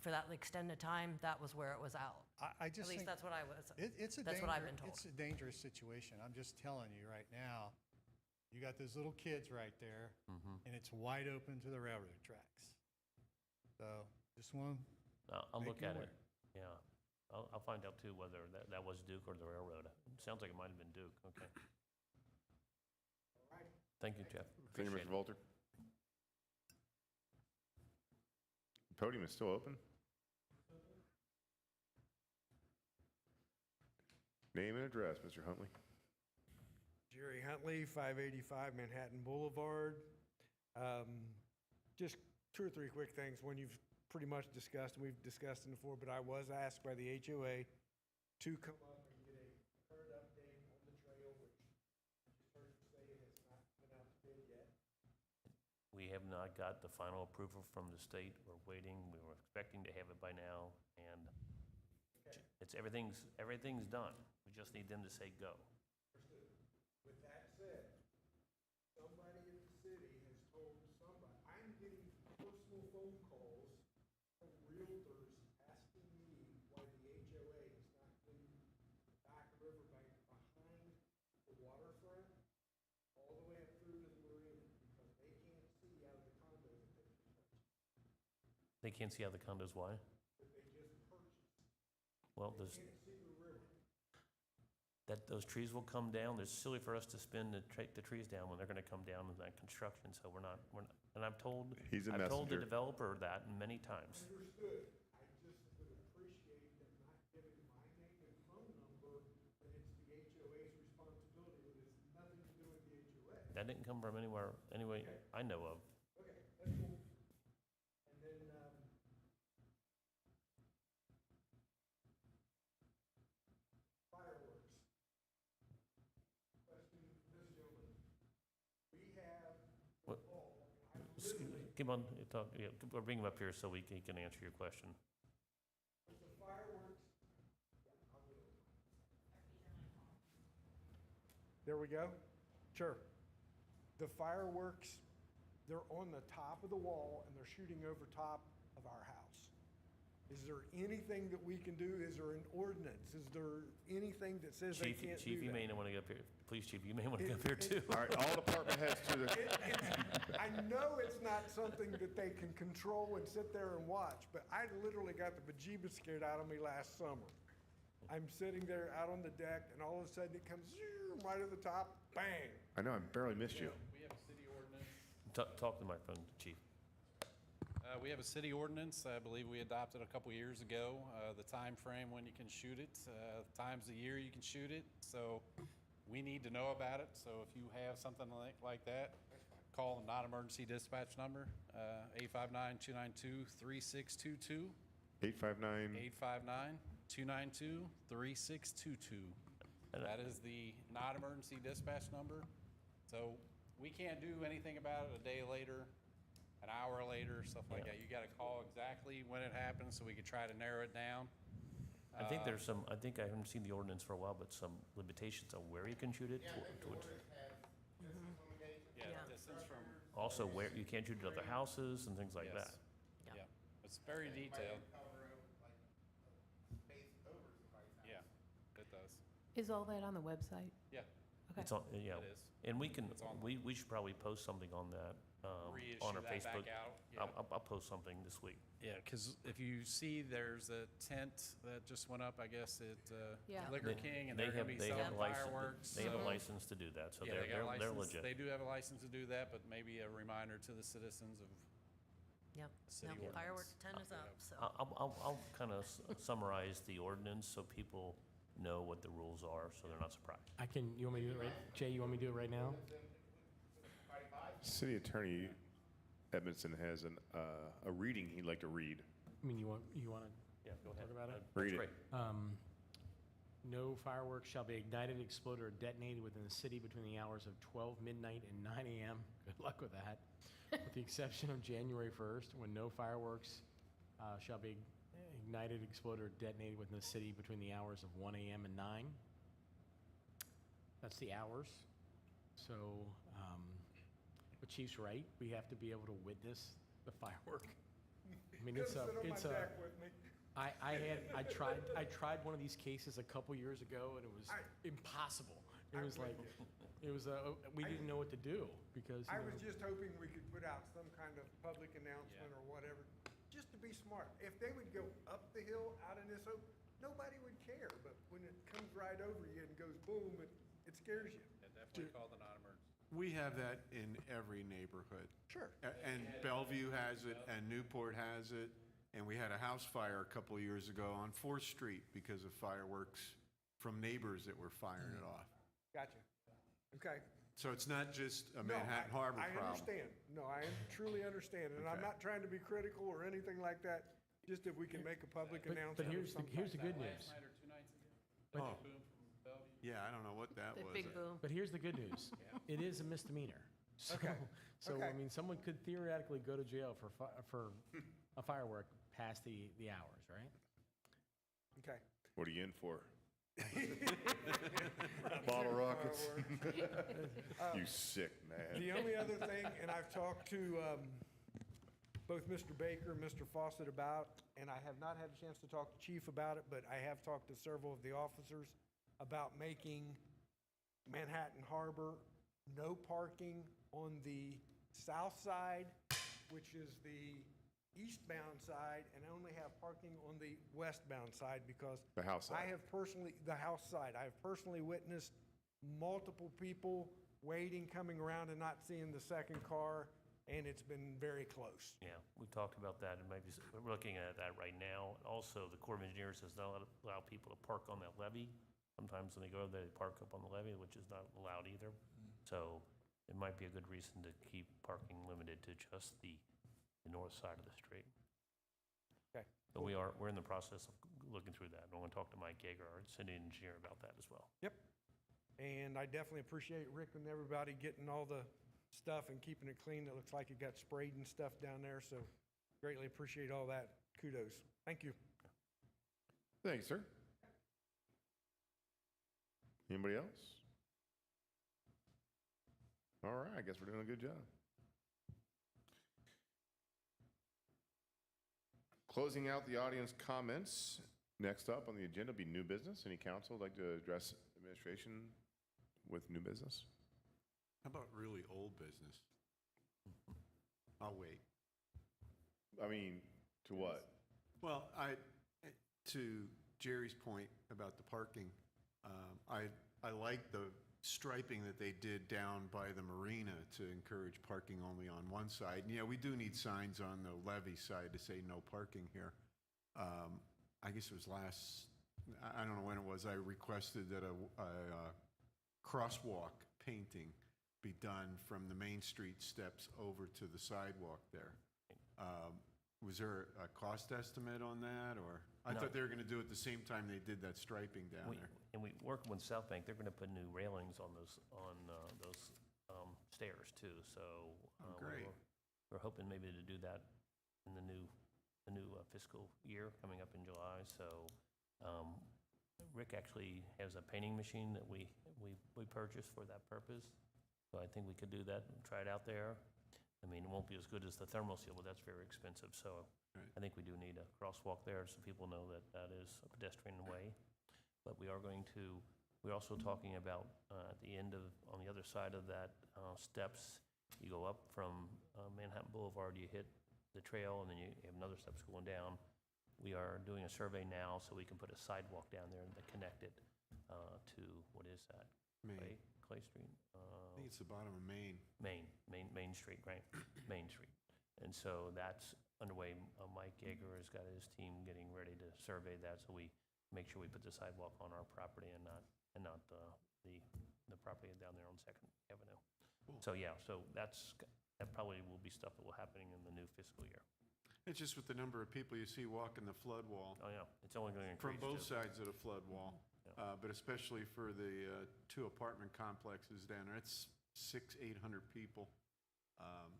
Speaker 4: for that extended time, that was where it was out.
Speaker 12: I just
Speaker 4: At least
Speaker 12: think
Speaker 4: that's what I was.
Speaker 12: it's a
Speaker 4: that's what I've been told.
Speaker 12: It's a dangerous situation. I'm just telling you right now. You got those little kids right there, and it's wide open to the railroad tracks. So just want.
Speaker 6: I'll
Speaker 12: Make
Speaker 6: look
Speaker 12: you
Speaker 6: at
Speaker 12: aware.
Speaker 6: it. Yeah. I'll find out too whether that was Duke or the railroad. Sounds like it might have been Duke. Okay. Thank you, Jeff.
Speaker 1: Thank you,
Speaker 6: Appreciate
Speaker 1: Mr. Volter. Podium is still open. Name and address, Mr. Huntley.
Speaker 13: Jerry Huntley, 585 Manhattan Boulevard. Just 2 or 3 quick things. One you've pretty much discussed, and we've discussed it before, but I was asked by the HOA to come up and get a current update on the trail, which I just heard you say it has not been out to bid yet.
Speaker 6: We have not got the final approval from the state. We're waiting. We were expecting to have it by now, and everything's done. We just need them to say go.
Speaker 13: With that said, somebody at the city has told somebody, I'm getting personal phone calls from realtors asking me why the HOA is not cleaning the back riverbank behind the waterfront all the way up through to the marina because they can't see out of the condo that they just purchased.
Speaker 6: They can't see how the condos, why?
Speaker 13: That they just purchased.
Speaker 6: Well,
Speaker 13: They can't see the river.
Speaker 6: those trees will come down. It's silly for us to spend the trees down when they're going to come down in that construction, so we're not, and I've told
Speaker 1: He's a
Speaker 6: I've told the
Speaker 1: messenger.
Speaker 6: developer that many times.
Speaker 13: Understood. I just would appreciate them not giving my name and phone number, that it's the HOA's responsibility, when it's nothing to do with the HOA.
Speaker 6: That didn't come from anywhere, anyway I know of.
Speaker 13: Okay, that's cool. And then, fireworks. Question for this gentleman. We have
Speaker 6: What-
Speaker 13: the ball, and I literally,
Speaker 6: Keep on, talk, yeah, bring him up here so he can answer your question.
Speaker 13: with the fireworks. Yeah, I'll do it. There we go. Sure. The fireworks they're on the top of the wall and they're shooting over top of our house. Is there anything that we can do? Is there an ordinance? Is there anything that says they can't do
Speaker 6: Chief, you
Speaker 13: that?
Speaker 6: may want to go up here. Police chief, you may want to go up here too.
Speaker 1: All right, all department heads to the,
Speaker 13: I know it's not something that they can control and sit there and watch, but I literally got the bejeebus scared out of me last summer. I'm sitting there out on the deck, and all of a sudden it comes zoom, right at the top, bang.
Speaker 1: I know, I barely missed you.
Speaker 10: We have a city ordinance.
Speaker 6: Talk to the microphone, chief.
Speaker 10: We have a city ordinance, I believe we adopted a couple years ago, the time frame when you can shoot it, times the year you can shoot it. So we need to know about it. So if you have something like that, call the non-emergency dispatch number, 859-292-3622.
Speaker 1: 859,
Speaker 10: 859-292-3622. That is the non-emergency dispatch number. So we can't do anything about it a day later, an hour later, stuff like that. You gotta call exactly when it happens so we can try to narrow it down.
Speaker 6: I think there's some, I think I haven't seen the ordinance for a while, but some limitations on where you can shoot it.
Speaker 10: Yeah, distance from.
Speaker 6: Also where, you can't shoot at other houses and things like
Speaker 10: Yes.
Speaker 6: that.
Speaker 10: Yeah, it's very detailed. Yeah, it does.
Speaker 5: Is all that on the website?
Speaker 10: Yeah,
Speaker 5: Okay.
Speaker 6: It's on, yeah.
Speaker 10: it is.
Speaker 6: And we can,
Speaker 10: It's on.
Speaker 6: we should probably post something on that,
Speaker 10: Reissue
Speaker 6: on our
Speaker 10: that
Speaker 6: Facebook.
Speaker 10: back out. Yeah.
Speaker 6: I'll post something this week.
Speaker 10: Yeah, because if you see, there's a tent that just went up, I guess, at
Speaker 5: Yeah.
Speaker 10: Liquor King, and they're gonna be
Speaker 6: They have
Speaker 10: selling
Speaker 6: a license.
Speaker 10: fireworks.
Speaker 6: They have a
Speaker 10: so-
Speaker 6: license to do that, so
Speaker 10: Yeah, they got a
Speaker 6: they're
Speaker 10: license.
Speaker 6: legit.
Speaker 10: They do have a license to do that, but maybe a reminder to the citizens of
Speaker 4: Yep.
Speaker 10: city
Speaker 4: No,
Speaker 10: ordinance.
Speaker 4: fireworks 10 is up, so.
Speaker 6: I'll kind of summarize the ordinance so people know what the rules are, so they're not surprised.
Speaker 14: You want me to do it right? Jay, you want me to do it right now?
Speaker 1: City Attorney Edmondson has a reading he'd like to read.
Speaker 14: I mean, you want to
Speaker 6: Yeah, go ahead.
Speaker 14: talk about it?
Speaker 1: Read
Speaker 6: That's
Speaker 1: it.
Speaker 6: great.
Speaker 14: No fireworks shall be ignited, exploded, or detonated within the city between the hours of 12 midnight and 9 a.m. Good luck with that. With the exception of January 1st, when no fireworks shall be ignited, exploded, or detonated within the city between the hours of 1 a.m. and 9. That's the hours. So, but Chief's right. We have to be able to witness the firework. I mean,
Speaker 13: Come sit on my deck with me.
Speaker 14: I tried one of these cases a couple years ago, and it was impossible. It was like, we didn't know what to do because,
Speaker 13: I was just hoping we could put out some kind of public announcement or whatever, just to be smart. If they would go up the hill out in this open, nobody would care, but when it comes right over you and goes boom, it scares you.
Speaker 10: Yeah, definitely call the non-emergency.
Speaker 7: We have that in every neighborhood.
Speaker 13: Sure.
Speaker 7: And Bellevue has it, and Newport has it, and we had a house fire a couple of years ago on 4th Street because of fireworks from neighbors that were firing it off.
Speaker 13: Gotcha. Okay.
Speaker 7: So it's not just a
Speaker 13: No,
Speaker 7: Manhattan Harbor
Speaker 13: I
Speaker 7: problem.
Speaker 13: understand. No, I truly understand, and I'm
Speaker 7: Okay.
Speaker 13: not trying to be critical or anything like that, just if we can make a public
Speaker 14: but
Speaker 13: announcement of
Speaker 14: here's
Speaker 13: some
Speaker 14: the
Speaker 13: kind.
Speaker 14: good
Speaker 10: Last
Speaker 14: news.
Speaker 10: night or 2 nights ago?
Speaker 14: But-
Speaker 7: Oh.
Speaker 10: Boom from Bellevue.
Speaker 7: Yeah, I don't know what that
Speaker 5: The
Speaker 7: was.
Speaker 5: big boom.
Speaker 14: But here's the good news. It is a misdemeanor. So,
Speaker 13: Okay.
Speaker 14: so
Speaker 13: Okay.
Speaker 14: I mean, someone could theoretically go to jail for a firework past the hours, right?
Speaker 13: Okay.
Speaker 1: What are you in for? Bottle rockets? You sick man.
Speaker 13: The only other thing, and I've talked to both Mr. Baker and Mr. Fawcett about, and I have not had a chance to talk to Chief about it, but I have talked to several of the officers about making Manhattan Harbor no parking on the south side, which is the eastbound side, and only have parking on the westbound side because
Speaker 1: The house side.
Speaker 13: I have personally, the house side, I have personally witnessed multiple people waiting, coming around and not seeing the second car, and it's been very close.
Speaker 6: Yeah, we talked about that, and maybe we're looking at that right now. Also, the Corps of Engineers does not allow people to park on that levee. Sometimes when they go there, they park up on the levee, which is not allowed either. So it might be a good reason to keep parking limited to just the north side of the street.
Speaker 13: Okay.
Speaker 6: But we're in the process of looking through that. And I'm going to talk to Mike Yeager, our city engineer, about that as well.
Speaker 13: Yep. And I definitely appreciate Rick and everybody getting all the stuff and keeping it clean. It looks like it got sprayed and stuff down there, so greatly appreciate all that. Kudos. Thank you.
Speaker 1: Thanks, sir. Anybody else? All right, I guess we're doing a good job. Closing out the audience comments, next up on the agenda will be new business. Any council would like to address administration with new business?
Speaker 7: How about really old business? I'll wait.
Speaker 1: I mean, to what?
Speaker 7: Well, to Jerry's point about the parking, I like the striping that they did down by the marina to encourage parking only on one side. And yeah, we do need signs on the levee side to say no parking here. I guess it was I don't know when it was, I requested that a crosswalk painting be done from the Main Street steps over to the sidewalk there. Was there a cost estimate on that, or? I
Speaker 6: No.
Speaker 7: thought they were gonna do it the same time they did that striping down there.
Speaker 6: And we working with South Bank, they're gonna put new railings on those stairs too, so.
Speaker 7: Great.
Speaker 6: We're hoping maybe to do that in the new fiscal year coming up in July, so. Rick actually has a painting machine that we purchased for that purpose, so I think we could do that and try it out there. I mean, it won't be as good as the thermal seal, but that's very expensive, so
Speaker 7: Right.
Speaker 6: I think we do need a crosswalk there so people know that that is a pedestrian way. But we're also talking about at the end on the other side of that steps, you go up from Manhattan Boulevard, you hit the trail, and then you have another steps going down. We are doing a survey now so we can put a sidewalk down there that connect it to, what is that?
Speaker 7: Main.
Speaker 6: Clay Street?
Speaker 7: I think it's the bottom of Main.
Speaker 6: Main Street, right? Main Street. And so that's underway. Mike Yeager has got his team getting ready to survey that, so we make sure we put the sidewalk on our property and not the property down there on Second Avenue.
Speaker 7: Cool.
Speaker 6: So yeah, that probably will be stuff that will happening in the new fiscal year.
Speaker 7: It's just with the number of people you see walking the flood wall.
Speaker 6: Oh yeah, it's only going to increase.
Speaker 7: From both
Speaker 6: too.
Speaker 7: sides of the flood wall,
Speaker 6: Yeah.
Speaker 7: but especially for the 2 apartment complexes down there. It's 600-800 people.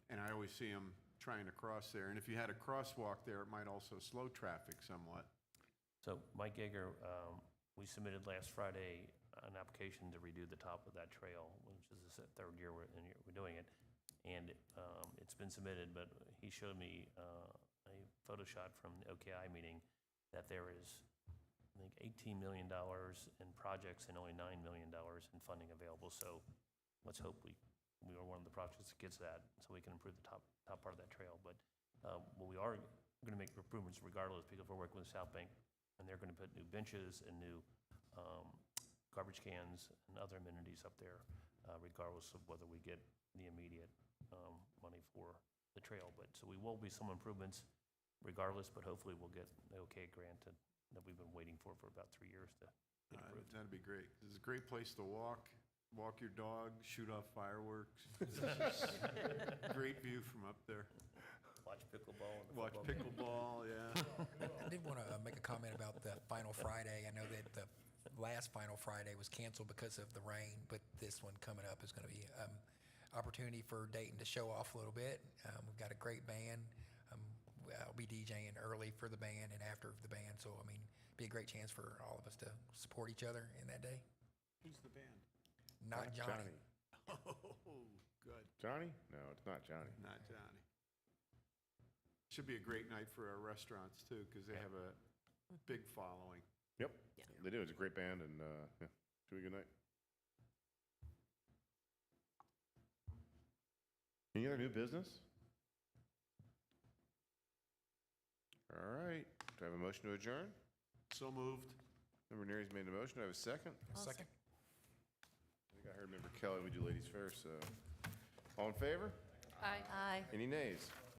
Speaker 7: And I always see them trying to cross there. And if you had a crosswalk there, it might also slow traffic somewhat.
Speaker 6: So Mike Yeager, we submitted last Friday an application to redo the top of that trail, which is the third year we're doing it. And it's been submitted, but he showed me a photo shot from the OKI meeting that there is, I think, $18 million in projects and only $9 million in funding available. So let's hope we are one of the projects that gets that, so we can improve the top part of that trail. But we are going to make improvements regardless, because we're working with South Bank, and they're going to put new benches and new garbage cans and other amenities up there, regardless of whether we get the immediate money for the trail. But so we will be some improvements regardless, but hopefully we'll get the OK grant that we've been waiting for about 3 years to get approved.
Speaker 7: That'd be great. It's a great place to walk your dog, shoot off fireworks. Great view from up there.
Speaker 6: Watch pickleball.
Speaker 7: Watch pickleball, yeah.
Speaker 8: I did want to make a comment about the final Friday. I know that the last final Friday was canceled because of the rain, but this one coming up is going to be opportunity for Dayton to show off a little bit. We've got a great band. I'll be DJing early for the band and after the band, so I mean, be a great chance for all of us to support each other in that day.
Speaker 7: Who's the band?
Speaker 8: Not Johnny.
Speaker 7: Oh, good.
Speaker 1: Johnny? No, it's not Johnny.
Speaker 7: Not Johnny. Should be a great night for our restaurants too, because they have a big following.
Speaker 1: Yep, they do. It's a great band, and yeah, should be a good night. Any other new business? All right. Do I have a motion to adjourn?
Speaker 7: So moved.
Speaker 1: Member Neary's made the motion. Do I have a second?
Speaker 8: Second.
Speaker 1: I think I heard Member Kelly. We do ladies first. So, all in favor?
Speaker 5: Aye.
Speaker 4: Aye.
Speaker 1: Any nays?